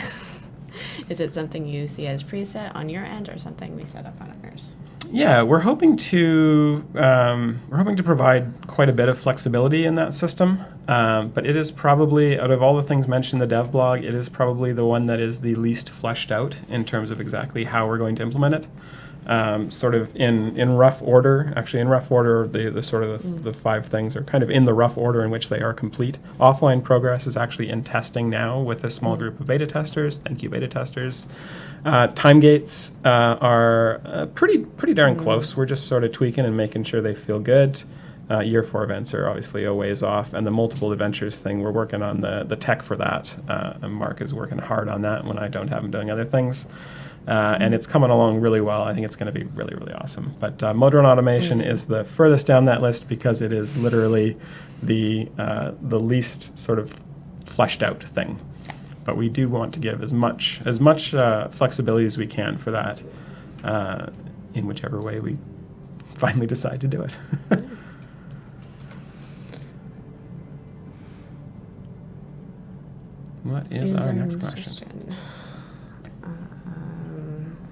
Is it something you see as preset on your end or something we set up on ours? Yeah, we're hoping to provide quite a bit of flexibility in that system, but it is probably, out of all the things mentioned in the dev blog, it is probably the one that is the least fleshed out in terms of exactly how we're going to implement it. sort of in rough order. Actually, in rough order, the sort of the 5 things are kind of in the rough order in which they are complete. Offline progress is actually in testing now with a small group of beta testers. Thank you, beta testers. Time gates are pretty darn close. We're just sort of tweaking and making sure they feel good. Year 4 events are obviously a ways off, and the multiple adventures thing, we're working on the tech for that. And Mark is working hard on that when I don't have him doing other things. And it's coming along really well. I think it's going to be really, really awesome. But motor run automation is the furthest down that list because it is literally the least sort of fleshed out thing. But we do want to give as much flexibility as we can for that in whichever way we finally decide to do it. What is our next question?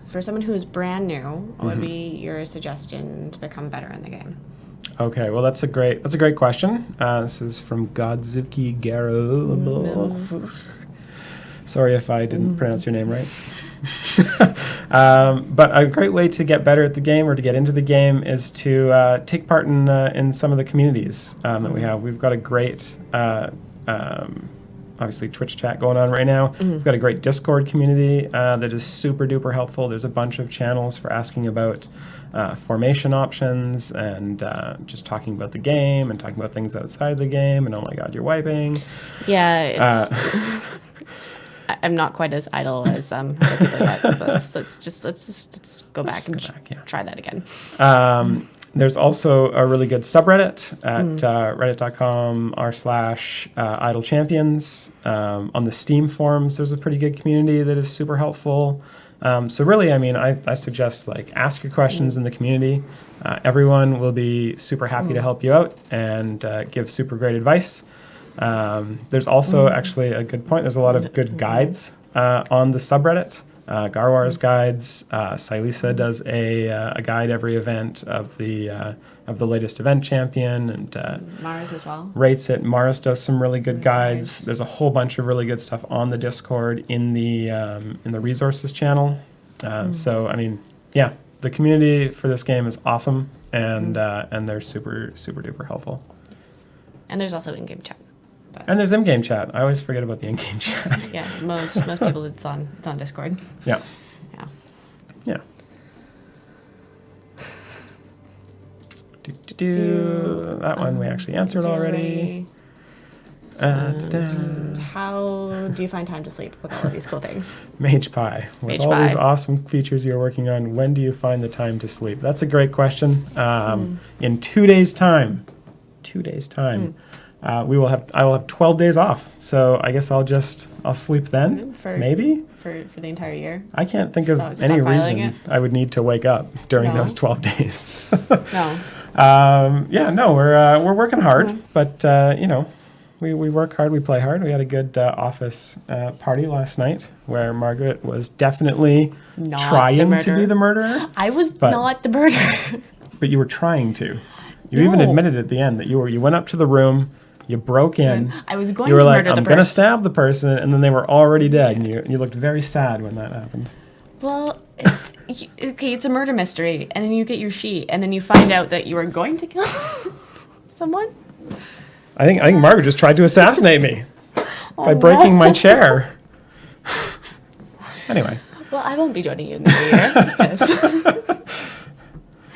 For someone who is brand new, what would be your suggestion to become better in the game? Okay, well that's a great question. This is from Godzuki Garo. Sorry if I didn't pronounce your name right. But a great way to get better at the game or to get into the game is to take part in some of the communities that we have. We've got a great obviously Twitch chat going on right now. We've got a great Discord community that is super duper helpful. There's a bunch of channels for asking about formation options and just talking about the game and talking about things outside the game and oh my god, you're wiping. Yeah, it's I'm not quite as idle as other people yet. Let's just go back and try that again. There's also a really good subreddit at reddit.com/IdleChampions. On the Steam forums, there's a pretty good community that is super helpful. So really, I mean, I suggest like ask your questions in the community. Everyone will be super happy to help you out and give super great advice. There's also actually a good point. There's a lot of good guides on the subreddit. Garwar's guides. Silisa does a guide every event of the latest event champion, and Mars as well. Rates it. Mars does some really good guides. There's a whole bunch of really good stuff on the Discord in the resources channel. So I mean, yeah, the community for this game is awesome, and they're super duper helpful. Yes. And there's also in-game chat. And there's in-game chat. I always forget about the in-game chat. Yeah, most people it's on Discord. Yeah. Yeah. That one we actually answered already. How do you find time to sleep with all of these cool things? Mage Pie. With all these awesome features you're working on, when do you find the time to sleep? That's a great question. In 2 days' time. 2 days' time. I will have 12 days off, so I guess I'll sleep then, maybe for the entire year. I can't think of any reason I would need to wake up during those 12 days. No. We're working hard, but we work hard, we play hard. We had a good office party last night where Margaret was definitely trying to be the murderer. I was not the murderer. But you were trying to. You even admitted at the end that you went up to the room. You broke in. I was going to murder the person. You were like, I'm going to stab the person, and then they were already dead, and you looked very sad when that happened. Well, it's a murder mystery, and then you get your sheet, and then you find out that you are going to kill someone. I think Margaret just tried to assassinate me by breaking my chair. Anyway. Well, I won't be joining you in the new year. Because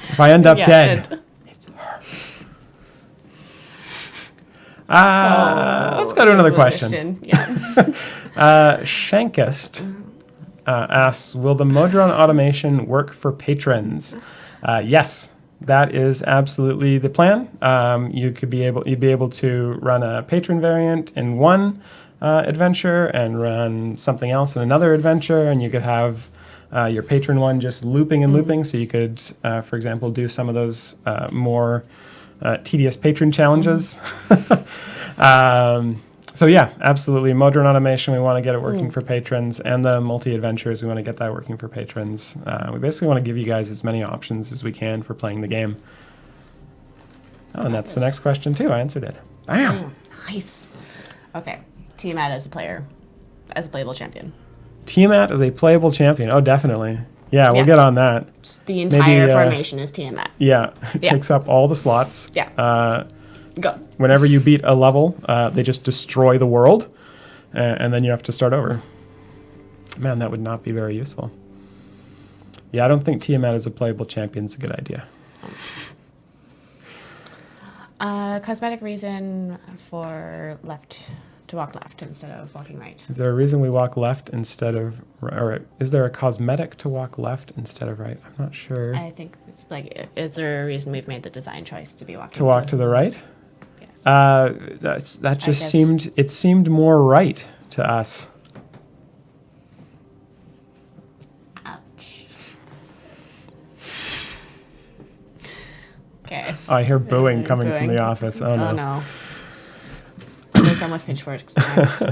if I end up dead. Let's go to another question. Yeah. Shankist asks, will the Modron automation work for patrons? Yes, that is absolutely the plan. You'd be able to run a patron variant in one adventure and run something else in another adventure, and you could have your patron one just looping and looping. So you could, for example, do some of those more tedious patron challenges. So yeah, absolutely. Modron automation, we want to get it working for patrons, and the multi-adventures, we want to get that working for patrons. We basically want to give you guys as many options as we can for playing the game. Oh, and that's the next question too. I answered it. Bam! Nice. Okay. Tiamat as a playable champion. Tiamat as a playable champion. Oh, definitely. Yeah, we'll Yeah. get on that. Just the entire Maybe, formation is Tiamat. Yeah, it Yeah. takes up all the slots. Yeah. Go. Whenever you beat a level, they just destroy the world, and then you have to start over. Man, that would not be very useful. Yeah, I don't think Tiamat as a playable champion is a good idea. Cosmetic reason for to walk left instead of walking right. Is there a reason we walk left instead of, or is there a cosmetic to walk left instead of right? I'm not sure. I think it's like, is there a reason we've made the design choice to be walking To walk to the right? Yes. That just guess- seemed more right to us. Ouch. Okay. Oh, I hear booing coming from Booing. the office. Oh Oh no. no. They come with pitchforks next.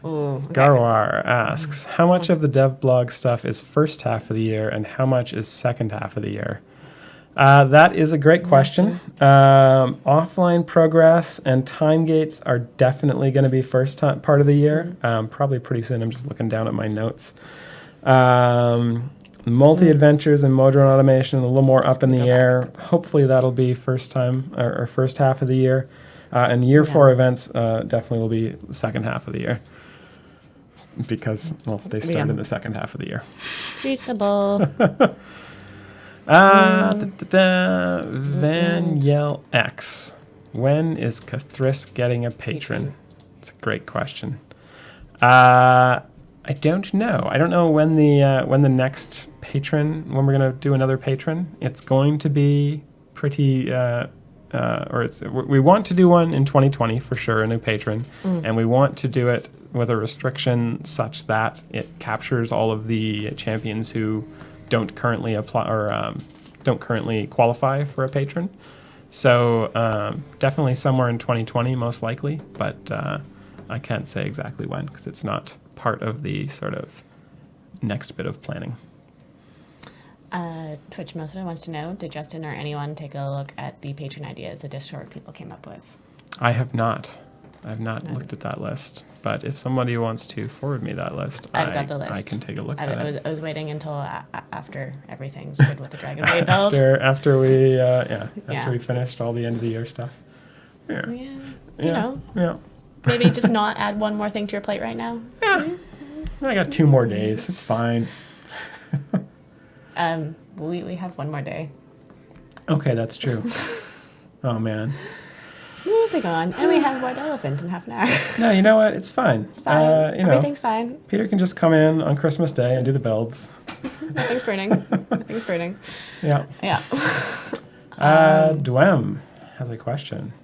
Ooh. Okay. Garwar asks, how much of the dev blog stuff is first half of the year and how much is second half of the year? That is a great question. Offline progress and time gates are definitely going to be first part of the year. Probably pretty soon. I'm just looking down at my notes. Multi-adventures and modron automation a little more up in the air. Hopefully that'll be first time or first half of the year. And year 4 events definitely will be the second half of the year. Because, well, they start in the second half of the year. Reasonable. Vanyel X. When is Cathris getting a patron? It's a great question. I don't know. I don't know when the next patron, when we're going to do another patron. It's going to be pretty, we want to do one in 2020 for sure, a new patron, and we want to do it with a restriction such that it captures all of the champions who don't currently apply or don't currently qualify for a patron. So definitely somewhere in 2020, most likely, but I can't say exactly when because it's not part of the sort of next bit of planning. Twitch Method wants to know, did Justin or anyone take a look at the patron ideas the Discord people came up with? I have not. I've not looked at that list, but if somebody wants to forward me that list, I've got the list. I can take a look at it. I was waiting until after everything's good with the Dragon Blade build. After we Yeah. we finished all the end of the year stuff. Yeah. Yeah, you Yeah. know, Yeah. maybe just not add one more thing to your plate right now. Yeah. I got 2 more days. It's fine. We have one more day. Okay, that's true. Oh man. Moving on, and we have White Elephant in half an hour. No, you know what? It's fine. It's fine. You know, Everything's fine. Peter can just come in on Christmas Day and do the builds. Nothing's burning. Nothing's burning. Yeah. Yeah. Dwem has a question.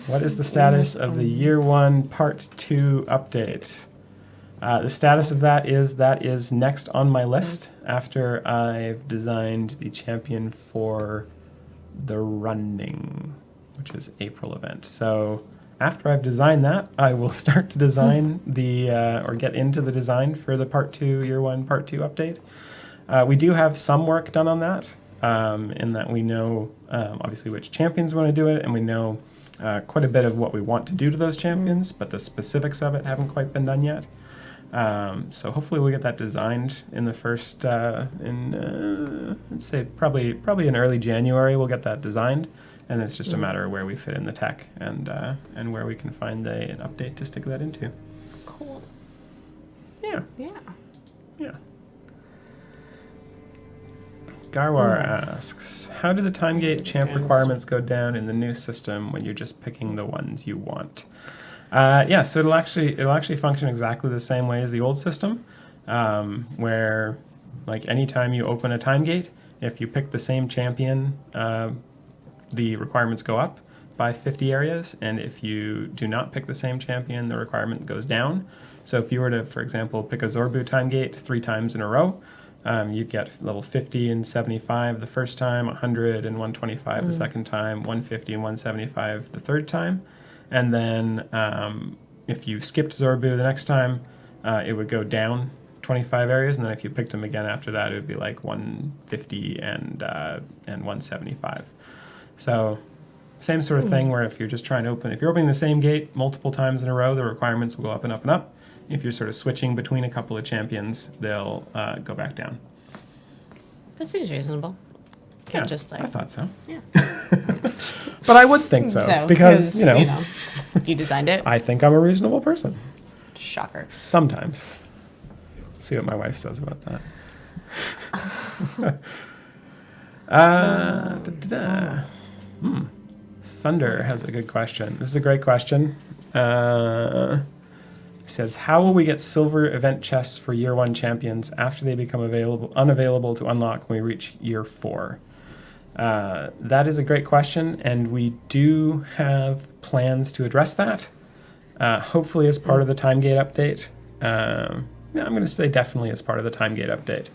What is the status of the Year 1 Part 2 update? The status of that is next on my list after I've designed the champion for the running, which is April event. So after I've designed that, I will start to design or get into the design for the Part 2, Year 1 Part 2 update. We do have some work done on that, in that we know obviously which champions want to do it, and we know quite a bit of what we want to do to those champions, but the specifics of it haven't quite been done yet. So hopefully we'll get that designed in the first, let's say probably in early January we'll get that designed, and it's just a matter of where we fit in the tech and where we can find an update to stick that into. Cool. Yeah. Yeah. Yeah. Garwar asks, how do the time gate champ requirements go down in the new system when you're just picking the ones you want? So it'll actually function exactly the same way as the old system, where like anytime you open a time gate, if you pick the same champion, the requirements go up by 50 areas, and if you do not pick the same champion, the requirement goes down. So if you were to, for example, pick a Zorbu time gate 3 times in a row, you'd get level 50 and 75 the first time, 100 and 125 the second time, 150 and 175 the third time. And then if you skipped Zorbu the next time, it would go down 25 areas. And then if you picked them again after that, it would be like 150 and 175. So same sort of thing where if you're just trying to if you're opening the same gate multiple times in a row, the requirements will go up and up and up. If you're sort of switching between a couple of champions, they'll go back down. That seems reasonable. Can't just like I thought so. yeah. But I would think so, because, you know, you designed it. I think I'm a reasonable person. Shocker. Sometimes. See what my wife says about that. Thunder has a good question. This is a great question. He says, how will we get silver event chests for year 1 champions after they become unavailable to unlock when we reach year 4? That is a great question, and we do have plans to address that. Hopefully as part of the time gate update. I'm going to say definitely as part of the time gate update.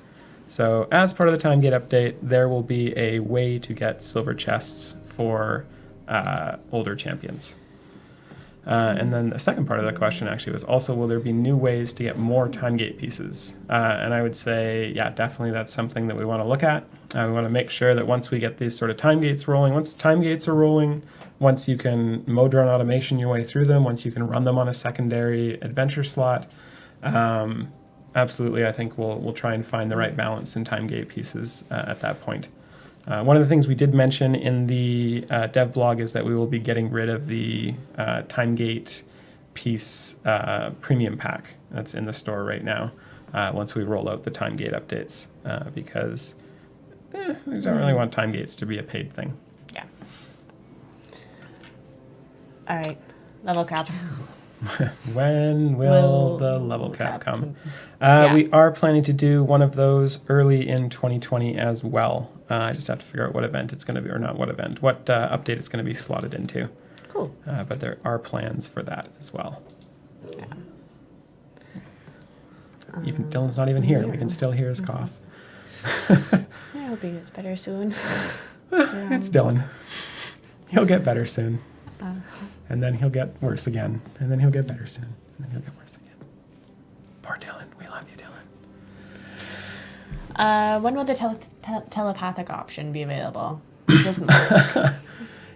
So as part of the time gate update, there will be a way to get silver chests for older champions. And then the second part of the question actually was also, will there be new ways to get more time gate pieces? And I would say, yeah, definitely that's something that we want to look at. We want to make sure that once we get these sort of time gates rolling, once time gates are rolling, once you can mode run automation your way through them, once you can run them on a secondary adventure slot, absolutely, I think we'll try and find the right balance in time gate pieces at that point. One of the things we did mention in the dev blog is that we will be getting rid of the time gate piece premium pack that's in the store right now once we roll out the time gate updates because we don't really want time gates to be a paid thing. Yeah. All right. Level cap. When will the level cap come? Yeah. We are planning to do one of those early in 2020 as well. I just have to figure out what event it's going to be, or not what event, what update it's going to be slotted into. Cool. But there are plans for that as well. Yeah. Even Dylan's not even here. We can still hear his cough. I hope he gets better soon. It's Dylan. He'll get better soon. And then he'll get worse again. And then he'll get better soon. And then he'll get worse again. Poor Dylan. We love you, Dylan. When will the telepathic option be available? Doesn't work.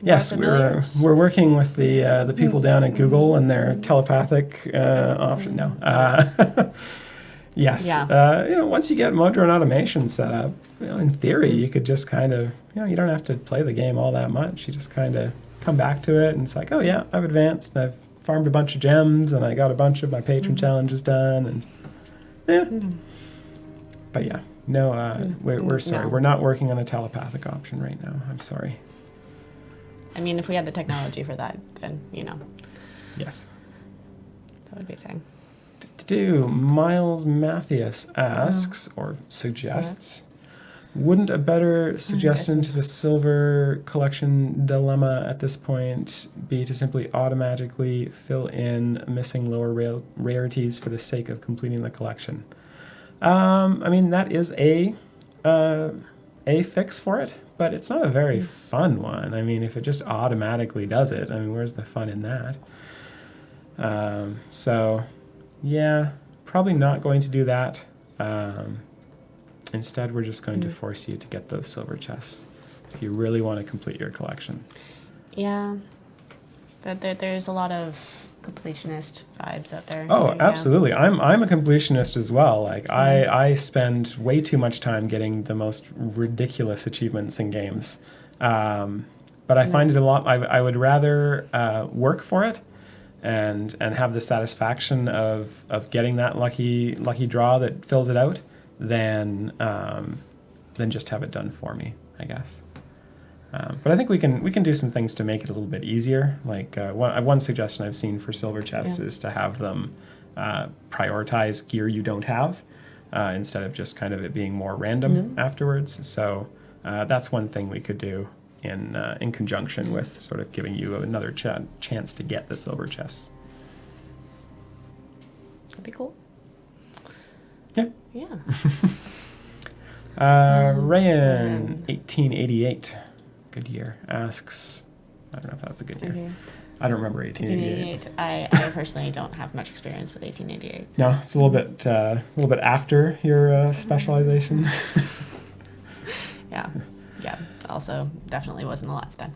Yes, we're working with the people down at Google and their telepathic option. No. Yes. Yeah. Once you get mode run automation set up, in theory, you could just kind of, you don't have to play the game all that much. You just kind of come back to it and it's like, oh yeah, I've advanced and I've farmed a bunch of gems and I got a bunch of my patron challenges done and but yeah, no, we're sorry, we're not working on a telepathic option right now. I'm sorry. I mean, if we had the technology for that, then Yes. that would be a thing. Miles Mathias asks or suggests, wouldn't a better suggestion to the silver collection dilemma at this point be to simply automatically fill in missing lower rarities for the sake of completing the collection? I mean, that is a fix for it, but it's not a very fun one. I mean, if it just automatically does it, I mean, where's the fun in that? So, yeah, probably not going to do that. Instead, we're just going to force you to get those silver chests if you really want to complete your collection. Yeah, but there's a lot of completionist vibes out there. Oh, absolutely. I'm a completionist as well. Like I spend way too much time getting the most ridiculous achievements in games. But I find it a lot. I would rather work for it and have the satisfaction of getting that lucky draw that fills it out than just have it done for me, I guess. But I think we can do some things to make it a little bit easier. Like one suggestion I've seen for silver chests is to have them prioritize gear you don't have instead of just kind of it being more random afterwards. So that's one thing we could do in conjunction with sort of giving you another chance to get the silver chests. That'd be cool. Yeah. Yeah. Rayan 1888, good year, asks, I don't know if that was a good year. Okay. I don't remember 1888. I personally don't have much experience with 1888. No, it's a little bit after your specialization. Yeah. Also, definitely wasn't alive then.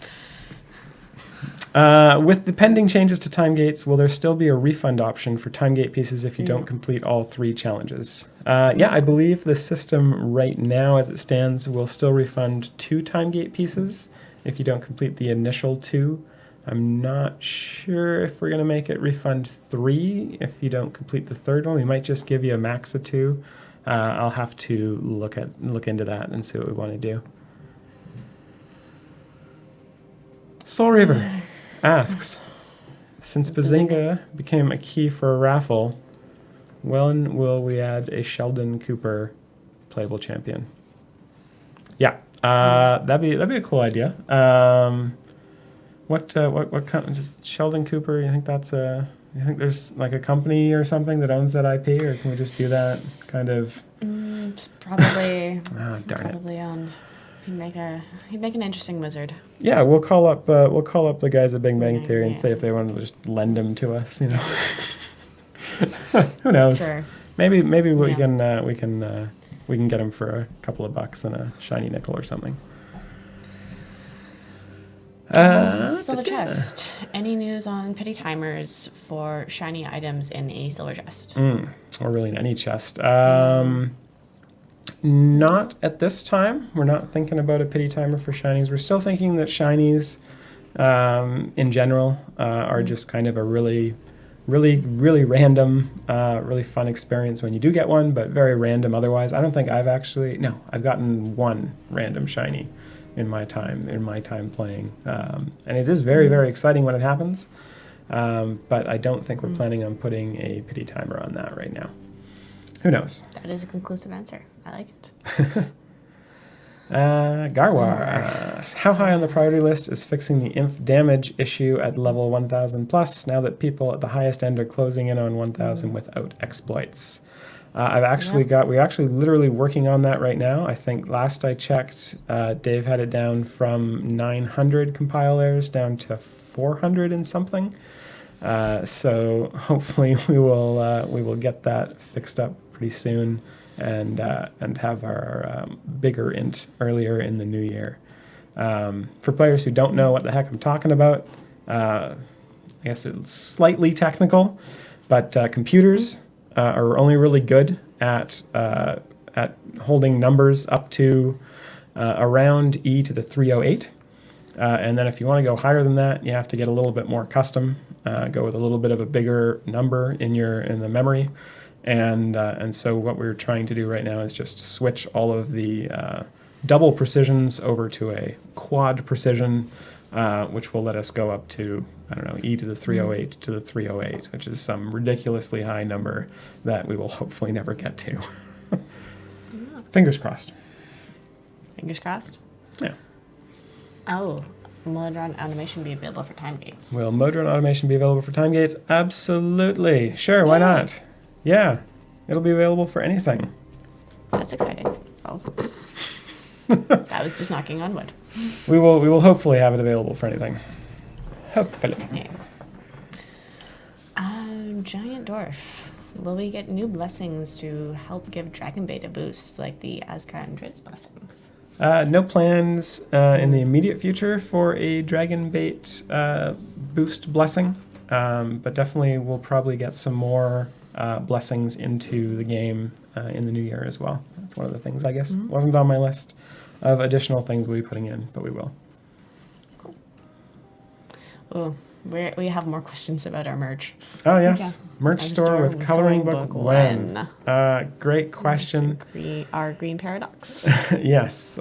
With the pending changes to time gates, will there still be a refund option for time gate pieces if you don't complete all 3 challenges? Yeah, I believe the system right now, as it stands, will still refund 2 time gate pieces if you don't complete the initial 2. I'm not sure if we're going to make it refund 3 if you don't complete the 3rd one. We might just give you a max of 2. I'll have to look into that and see what we want to do. Soul Raver asks, since Bazinga became a key for a raffle, when will we add a Sheldon Cooper playable champion? Yeah, that'd be a cool idea. What kind of just Sheldon Cooper? You think you think there's like a company or something that owns that IP, or can we just do that kind of? Probably. Oh, darn it. Probably owned. He'd make an interesting wizard. Yeah, we'll call up the guys at Big Bang Theory and say if they want to just lend them to us. You know, who knows? Sure. Maybe we can get them for a couple of bucks and a shiny nickel or something. Silver chest. Any news on petty timers for shiny items in a silver chest? Or really in any chest. Not at this time. We're not thinking about a pity timer for shinies. We're still thinking that shinies, in general, are just kind of a really random, really fun experience when you do get one, but very random otherwise. I don't think I've gotten one random shiny in my time playing, and it is very, very exciting when it happens. But I don't think we're planning on putting a pity timer on that right now. Who knows? That is a conclusive answer. I like it. Garwar asks, how high on the priority list is fixing the inf damage issue at level 1000 plus now that people at the highest end are closing in on 1000 without exploits? We're actually literally working on that right now. I think last I checked, Dave had it down from 900 compile errors down to 400 and something. So hopefully we will get that fixed up pretty soon and have our bigger int earlier in the new year. For players who don't know what the heck I'm talking about, I guess it's slightly technical, but computers are only really good at holding numbers up to around e to the 308. And then if you want to go higher than that, you have to get a little bit more custom, go with a little bit of a bigger number in the memory. And so what we're trying to do right now is just switch all of the double precisions over to a quad precision, which will let us go up to, I don't know, e to the 308 to the 308, which is some ridiculously high number that we will hopefully never get to. Fingers crossed. Fingers crossed. Yeah. Oh, mode run automation be available for time gates? Will mode run automation be available for time gates? Absolutely. Sure, why not? Yeah, it'll be available for anything. That's exciting. Oh. That was just knocking on wood. We will hopefully have it available for anything. Hopefully. Yeah. Giant dwarf. Will we get new blessings to help give Dragon Bait a boost, like the Azkar and Dritz blessings? No plans in the immediate future for a Dragon Bait boost blessing, but definitely we'll probably get some more blessings into the game in the new year as well. That's one of the things, I guess, wasn't on my list of additional things we'll be putting in, but we will. Cool. Oh, we have more questions about our merch. Oh, yes. Merch store with coloring book when? Great question. Our green paradox. Yes.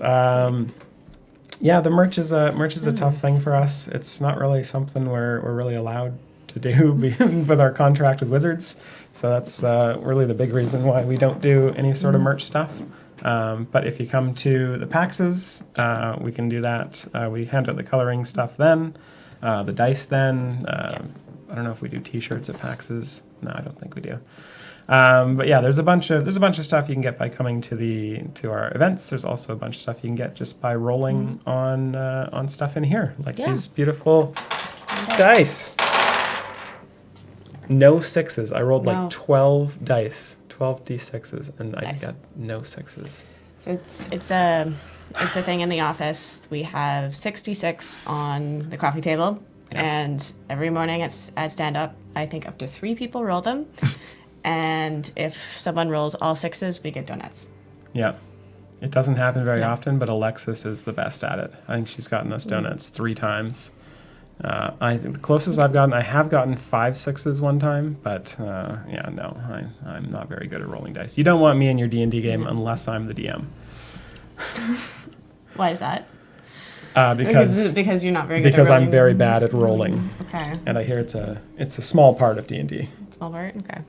Yeah, the merch is a tough thing for us. It's not really something we're really allowed to do with our contract with Wizards. So that's really the big reason why we don't do any sort of merch stuff. But if you come to the PAXs, we can do that. We handle the coloring stuff then, the dice then. I don't know if we do T-shirts at PAXs. No, I don't think we do. But yeah, there's a bunch of stuff you can get by coming to our events. There's also a bunch of stuff you can get just by rolling on stuff in here, like these beautiful dice. No sixes. I rolled like 12 dice, 12 d6s, and I got no sixes. So it's a thing in the office. We have 66 on the coffee table, And every morning at stand up, I think up to 3 people roll them. And if someone rolls all 6s, we get donuts. Yeah. It doesn't happen very often, but Alexis is the best at it. I think she's gotten us donuts 3 times. I think the closest I have gotten 5 6s one time, but I'm not very good at rolling dice. You don't want me in your D&D game unless I'm the DM. Why is that? Because you're not very good at rolling. Because I'm very bad at rolling. Okay. And I hear it's a small part of D&D. Small part? Okay.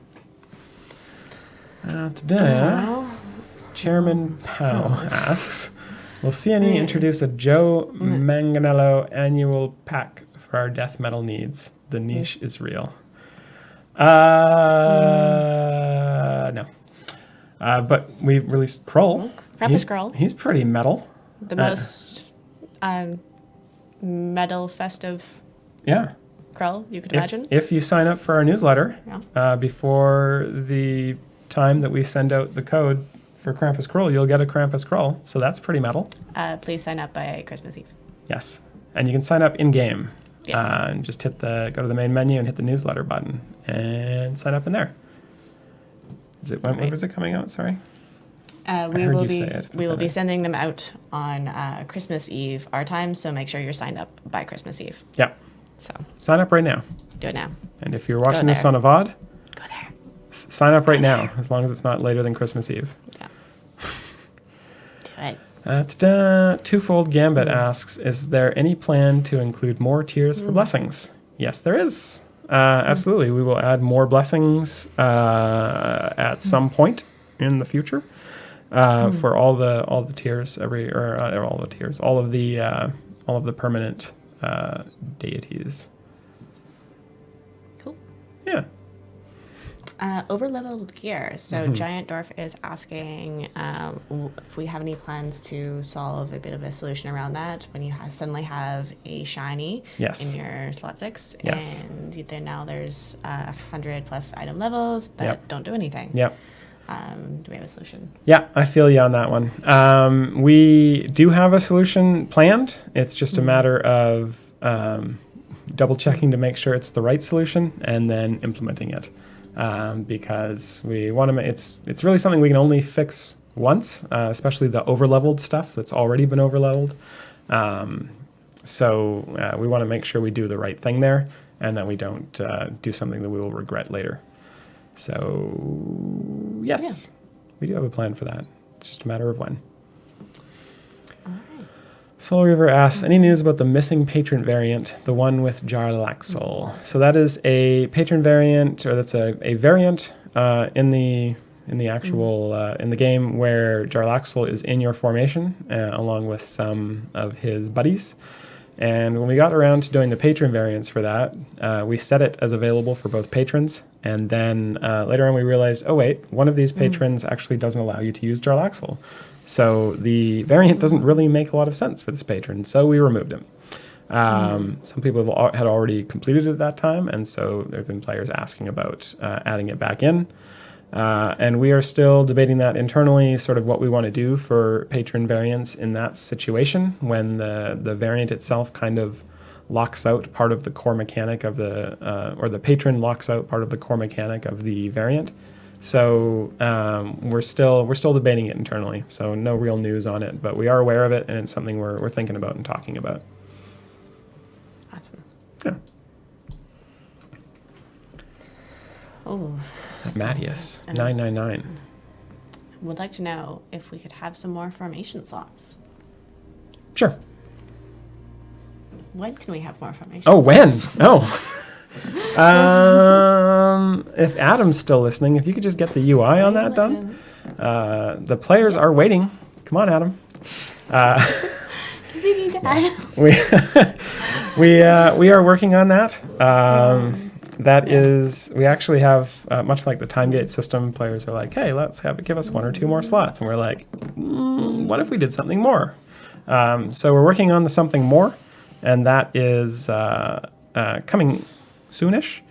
Today, Chairman Pow asks, will CNE introduce a Joe Manganello annual pack for our death metal needs? The niche is real. No. But we released Krull. Krampus Krull. He's pretty metal. The most metal festive Krull you could imagine. If you sign up for our newsletter before the time that we send out the code for Krampus Krull, you'll get a Krampus Krull. So that's pretty metal. Please sign up by Christmas Eve. Yes. And you can sign up in-game. Yes. And just go to the main menu and hit the newsletter button and sign up in there. When was it coming out? Sorry. We will be sending them out on Christmas Eve our time, so make sure you're signed up by Christmas Eve. Yeah. So sign up right now. do it now. And if you're watching this on a VOD, go there. Sign up right now, as long as it's not later than Christmas Eve. Yeah. Do it. Twofold Gambit asks, is there any plan to include more tiers for blessings? Yes, there is. Absolutely. We will add more blessings at some point in the future for all the tiers, all of the permanent deities. Cool. Yeah. Overleveled gear. So Giant Dwarf is asking if we have any plans to solve a bit of a solution around that when you suddenly have a shiny in your slot 6, and then now there's 100 plus item levels that don't do anything. Yep. Do we have a solution? Yeah, I feel you on that one. We do have a solution planned. It's just a matter of double checking to make sure it's the right solution and then implementing it. Because we want to it's really something we can only fix once, especially the overleveled stuff that's already been overleveled. So we want to make sure we do the right thing there and that we don't do something that we will regret later. So yes, we do have a plan for that. It's just a matter of when. Soul River asks, any news about the missing patron variant, the one with Jarlaxle? So that is a patron variant, or that's a variant in the actual in the game where Jarlaxle is in your formation along with some of his buddies. And when we got around to doing the patron variants for that, we set it as available for both patrons. And then later on we realized, oh wait, one of these patrons actually doesn't allow you to use Jarlaxle. So the variant doesn't really make a lot of sense for this patron, so we removed him. Some people had already completed it at that time, and so there have been players asking about adding it back in. And we are still debating that internally, sort of what we want to do for patron variants in that situation when the variant itself kind of locks out part of the core mechanic of or the patron locks out part of the core mechanic of the variant. So we're still debating it internally. So no real news on it, but we are aware of it, and it's something we're thinking about and talking about. Awesome. Yeah. Oh. Mattias 999 would like to know if we could have some more formation slots. Sure. When can we have more formation? Oh, when? Oh. If Adam's still listening, if you could just get the UI on that done. The players are waiting. Come on, Adam. We are working on that. That is, we actually have, much like the time gate system, players are like, hey, give us 1 or 2 more slots. And we're like, what if we did something more? So we're working on the something more, and that is coming soonish.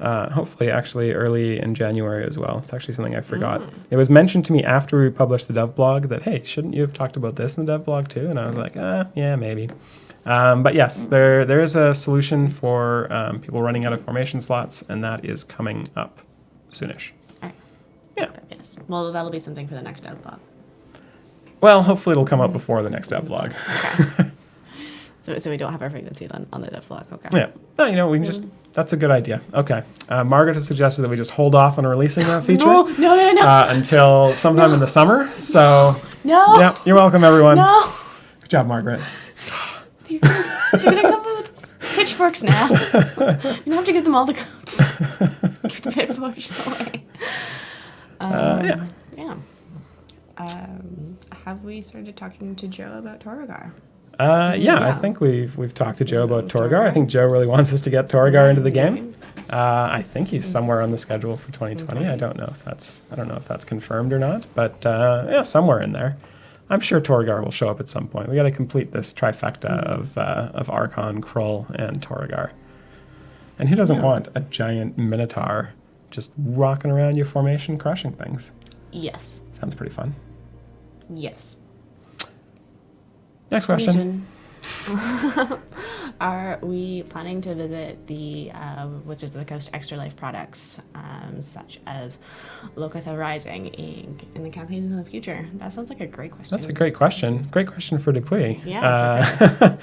Hopefully actually early in January as well. It's actually something I forgot. It was mentioned to me after we published the dev blog that, hey, shouldn't you have talked about this in the dev blog too? And I was like, yeah, maybe. But yes, there is a solution for people running out of formation slots, and that is coming up soonish. All right. Yeah. But yes. Well, that'll be something for the next devlog. Well, hopefully it'll come up before the next devlog. Okay. So we don't have our frequency on the devlog. Okay. Yeah. No, we can just. That's a good idea. Okay. Margaret has suggested that we just hold off on releasing that feature. No. Until sometime in the summer. So. No. Yeah. You're welcome, everyone. No. Good job, Margaret. You're gonna come with pitchforks now. You don't have to give them all the coats. Give the pitchforks away. Yeah. Yeah. Have we started talking to Joe about Torrigar? I think we've talked to Joe about Torrigar. I think Joe really wants us to get Torrigar into the game. I think he's somewhere on the schedule for 2020. I don't know if that's confirmed or not, but somewhere in there. I'm sure Torrigar will show up at some point. We got to complete this trifecta of Archon, Krull, and Torrigar. And who doesn't want a giant Minotaur just rocking around your formation, crushing things? Yes. Sounds pretty fun. Yes. Next question. Are we planning to visit the Wizards of the Coast Extra Life products, such as Lokotha Rising, Inc., in the campaigns in the future? That sounds like a great question. That's a great question. Great question for Dupuis. Yeah.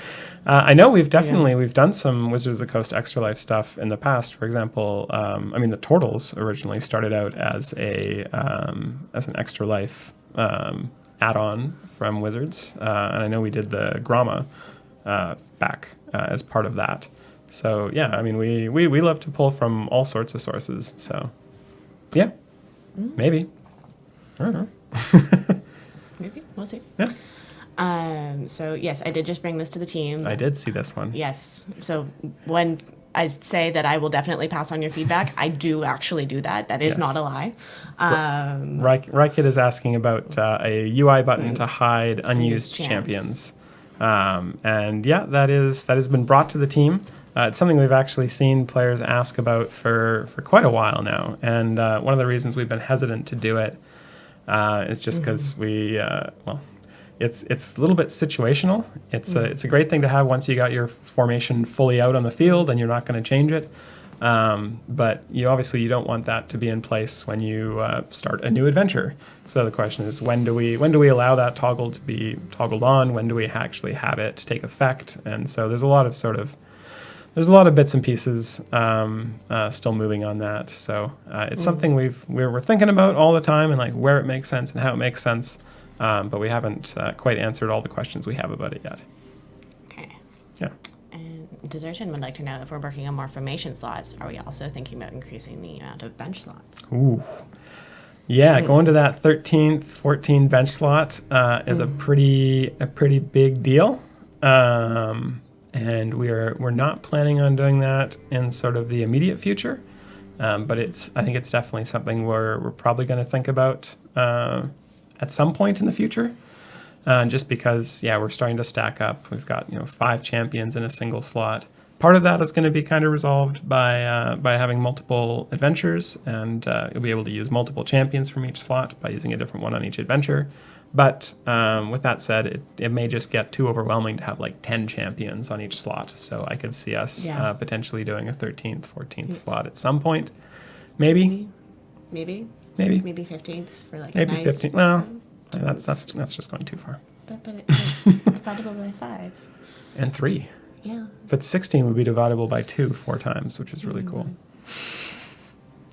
I know we've done some Wizards of the Coast Extra Life stuff in the past. For example, the Turtles originally started out as an Extra Life add-on from Wizards, and I know we did the Gromma back as part of that. So yeah, we love to pull from all sorts of sources. So yeah, maybe. I don't know. Maybe we'll see. Yeah. So yes, I did just bring this to the team. I did see this one. Yes. So when I say that I will definitely pass on your feedback, I do actually do that. That is not a lie. Rykit is asking about a UI button to hide unused champions. And yeah, that has been brought to the team. It's something we've actually seen players ask about for quite a while now. And one of the reasons we've been hesitant to do it is just because it's a little bit situational. It's a great thing to have once you got your formation fully out on the field and you're not going to change it. But you don't want that to be in place when you start a new adventure. So the question is, when do we allow that toggle to be toggled on? When do we actually have it take effect? And so there's a lot of bits and pieces still moving on that. So it's something we're thinking about all the time, and like where it makes sense and how it makes sense. But we haven't quite answered all the questions we have about it yet. Okay. Yeah. And Desertion would like to know if we're working on more formation slots. Are we also thinking about increasing the amount of bench slots? Ooh. Yeah, going to that 13th, 14 bench slot is a pretty big deal. And we're not planning on doing that in sort of the immediate future. But I think it's definitely something we're probably going to think about at some point in the future. Just because, we're starting to stack up. We've got 5 champions in a single slot. Part of that is going to be kind of resolved by having multiple adventures, and you'll be able to use multiple champions from each slot by using a different one on each adventure. But with that said, it may just get too overwhelming to have like 10 champions on each slot. So I could see us potentially doing a 13th, 14th slot at some point. Maybe 15th for like maybe a nice 15th. Well, that's just going too far. But it's dividable by 5. And 3. Yeah. But 16 would be divisible by 2 4 times, which is really cool.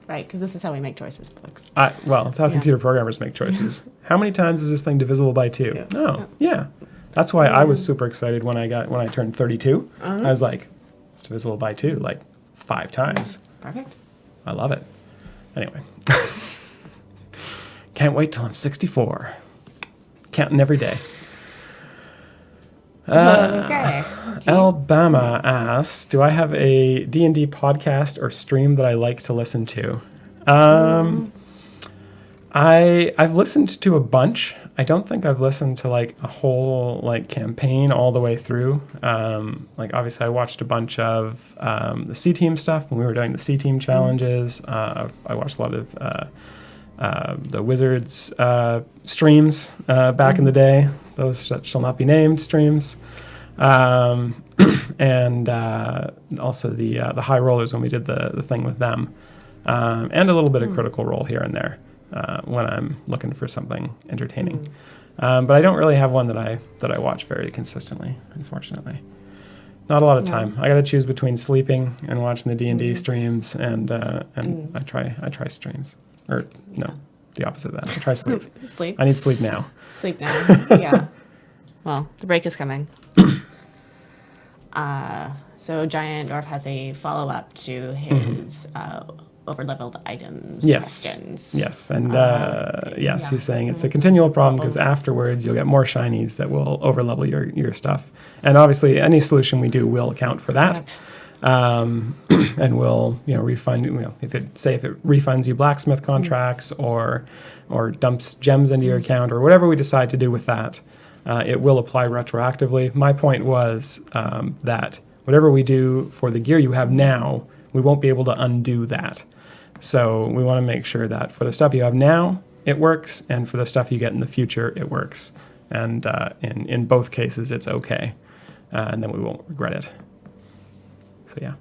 Right, because this is how we make choices, folks. It's how computer programmers make choices. How many times is this thing divisible by 2? Yeah. Oh, yeah. That's why I was super excited when I turned 32. I was like, it's divisible by 2, like 5 times. Perfect. I love it. Anyway. Can't wait till I'm 64. Counting every day. Okay. Alabama asks, do I have a D&D podcast or stream that I like to listen to? I've listened to a bunch. I don't think I've listened to like a whole like campaign all the way through. Obviously I watched a bunch of the C-Team stuff when we were doing the C-Team challenges. I watched a lot of the Wizards streams back in the day. Those that shall not be named streams. And also the high rollers when we did the thing with them, and a little bit of critical role here and there when I'm looking for something entertaining. But I don't really have one that I watch very consistently, unfortunately. Not a lot of time. I got to choose between sleeping and watching the D&D streams, and I try streams. Or no, the opposite of that. I try sleep. Sleep. I need sleep now. Sleep now. Yeah. Well, the break is coming. So Giant Dwarf has a follow-up to his over-leveled items questions. Yes, and he's saying it's a continual problem because afterwards you'll get more shinies that will over-level your stuff. And obviously any solution we do will account for that. And will refund if it refunds you blacksmith contracts or dumps gems into your account or whatever we decide to do with that, it will apply retroactively. My point was that whatever we do for the gear you have now, we won't be able to undo that. So we want to make sure that for the stuff you have now, it works, and for the stuff you get in the future, it works. And in both cases, it's okay, and then we won't regret it. So yeah.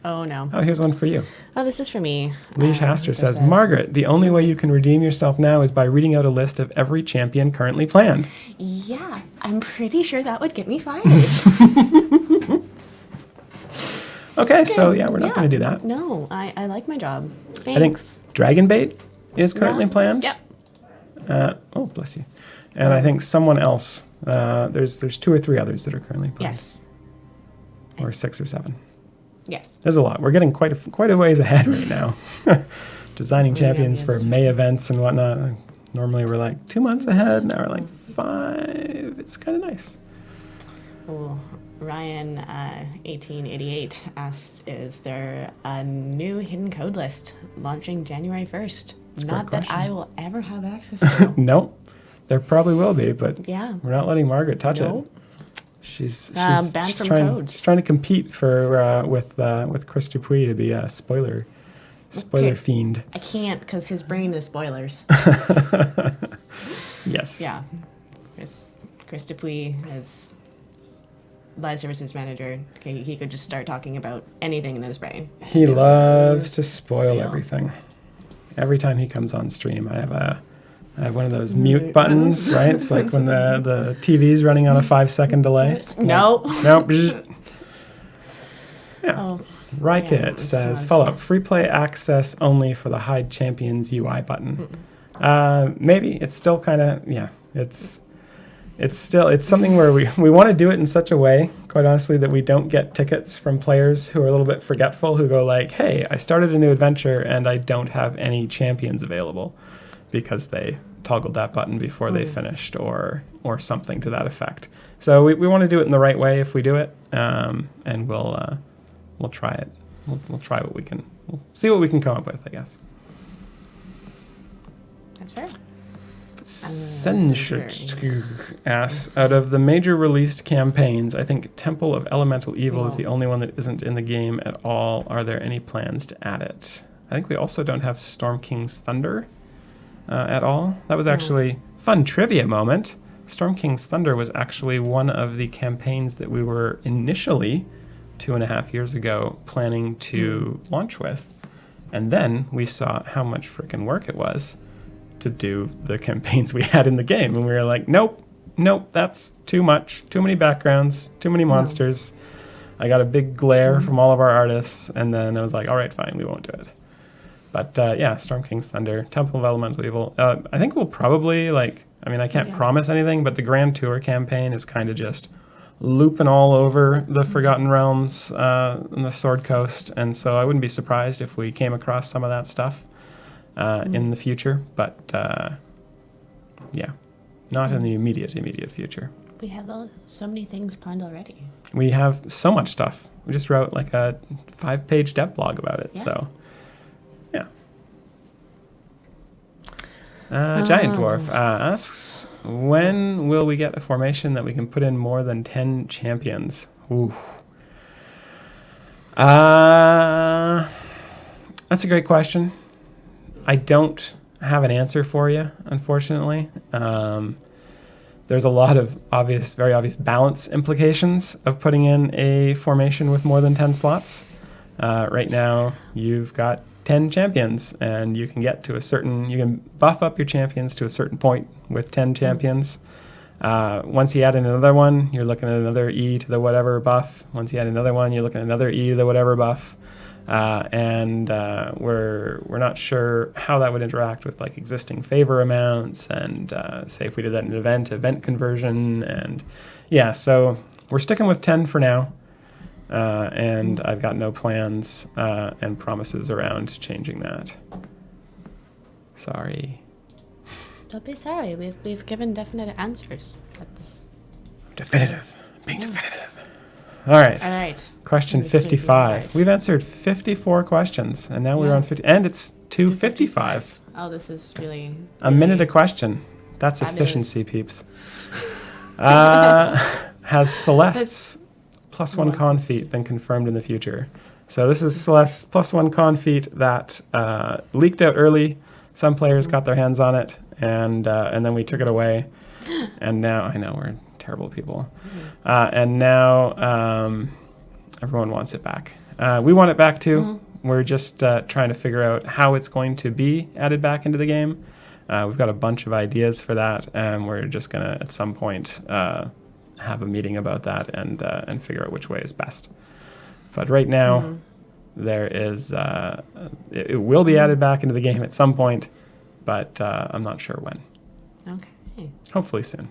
Oh no. Oh, here's one for you. Oh, this is for me. Leash Haster says, Margaret, the only way you can redeem yourself now is by reading out a list of every champion currently planned. Yeah, I'm pretty sure that would get me fired. Okay, so yeah, we're not going to do that. No, I like my job. Thanks. I think Dragon Bait is currently planned. Yep. Oh, bless you. And I think someone else, there's 2 or 3 others that are currently planned. Yes. Or 6 or 7. Yes. There's a lot. We're getting quite a ways ahead right now. Designing champions for May events and whatnot. Normally we're like 2 months ahead. Now we're like 5. It's kind of nice. Oh, Ryan 1888 asks, is there a new hidden code list launching January 1st? Not that I will ever have access to. Nope. There probably will be, but Yeah. we're not letting Margaret touch Nope. it. She's banned from codes. She's trying to compete for with Chris Dupuis to be a spoiler Okay. fiend. I can't because his brain is spoilers. Yes. Yeah. Chris Dupuis is live services manager. Okay, he could just start talking about anything in his brain. He Do it. loves to spoil Yeah. everything. Every time he comes on stream, I have one of those mute buttons, right? It's like when the TV's running on a 5-second delay. No. Nope. Yeah. Oh, Rykit yeah, says, so follow up, free play access only for the Hide Champions UI button. Maybe. It's still kind of, it's something where we want to do it in such a way, quite honestly, that we don't get tickets from players who are a little bit forgetful, who go like, hey, I started a new adventure and I don't have any champions available because they toggled that button before they finished or something to that effect. So we want to do it in the right way if we do it, and we'll try it. We'll try what we can. We'll see what we can come up with, I guess. that's fair. Senshuk asks, out of the major released campaigns, I think Temple of Elemental Evil is the only one that isn't in the game at all. Are there any plans to add it? I think we also don't have Storm King's Thunder at all. That was actually fun trivia moment. Storm King's Thunder was actually one of the campaigns that we were initially 2.5 years ago planning to launch with. And then we saw how much freaking work it was to do the campaigns we had in the game. And we were like, nope, that's too much. Too many backgrounds, too many monsters. I got a big glare from all of our artists. And then I was like, all right, fine, we won't do it. But yeah, Storm King's Thunder, Temple of Elemental Evil. I think we'll probably, I can't promise anything, but the Grand Tour campaign is kind of just looping all over the Forgotten Realms and the Sword Coast. And so I wouldn't be surprised if we came across some of that stuff in the future. But yeah, not in the immediate future. We have so many things planned already. We have so much stuff. We just wrote like a 5-page dev blog about it. Yeah. So Giant Dwarf asks, when will we get a formation that we can put in more than 10 champions? Ooh. That's a great question. I don't have an answer for you, unfortunately. The there's a lot of very obvious balance implications of putting in a formation with more than 10 slots. Right now, you've got 10 champions, and you can you can buff up your champions to a certain point with 10 champions. Once you add in another one, you're looking at another E to the whatever buff. Once you add another one, you're looking at another E to the whatever buff. And we're not sure how that would interact with like existing favor amounts, and say if we did that in an event conversion, and yeah, so we're sticking with 10 for now, and I've got no plans and promises around changing that. Sorry. Don't be sorry. We've given definite answers. That's Definitive. Being definitive. All right. all right. Question 55. We've answered 54 questions, and now we're Yeah. on 50, and it's 2:55. Oh, this is really A minute a question. That's Fabulous. efficiency, peeps. Has Celeste's +1 con feat been confirmed in the future? So this is Celeste's +1 con feat that leaked out early. Some players got their hands on it, and then we took it away. And now, I know, we're terrible people. And now everyone wants it back. We want it back too. We're just trying to figure out how it's going to be added back into the game. We've got a bunch of ideas for that, and we're just going to, at some point, have a meeting about that and figure out which way is best. But right now, there is it will be added back into the game at some point, but I'm not sure when. Okay. Hopefully soon.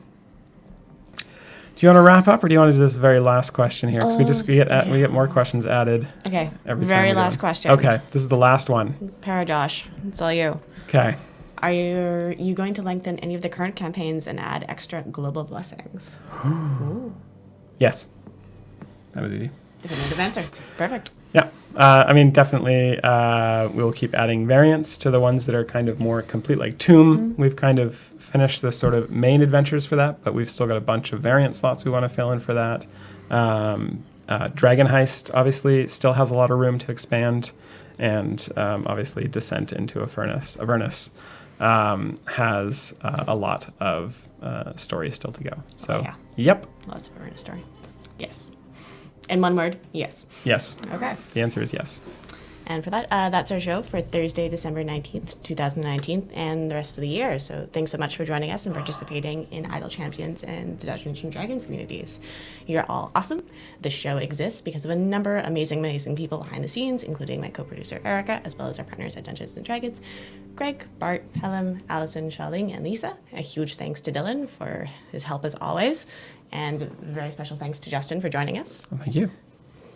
Do you want to wrap up, or do you want to do this very last question here? Because we get more questions added. Okay. Every time Very we do last one. question. Okay, this is the last one. Parajosh, it's all you. Okay. Are you going to lengthen any of the current campaigns and add extra global blessings? Ooh. Yes. That was easy. Definitive answer. Perfect. Yeah. I mean, definitely we'll keep adding variants to the ones that are kind of more complete, like Tomb. We've kind of finished the sort of main adventures for that, but we've still got a bunch of variant slots we want to fill in for that. Dragon Heist, obviously, still has a lot of room to expand, and obviously Descent into Avernus has a lot of stories still to go. So, yeah. Yep. Lots of a story. Yes. In one word, yes. Yes. Okay. The answer is yes. And for that, that's our show for Thursday, December 19th, 2019, and the rest of the year. So thanks so much for joining us and participating in Idle Champions and the Dungeons & Dragons communities. You're all awesome. The show exists because of a number of amazing people behind the scenes, including my co-producer, Erica, as well as our partners at Dungeons & Dragons, Greg, Bart, Pelham, Allison, Shaling, and Lisa. A huge thanks to Dylan for his help as always. And very special thanks to Justin for joining us. Well, thank you.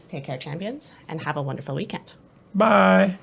Take care, champions, and have a wonderful weekend. Bye.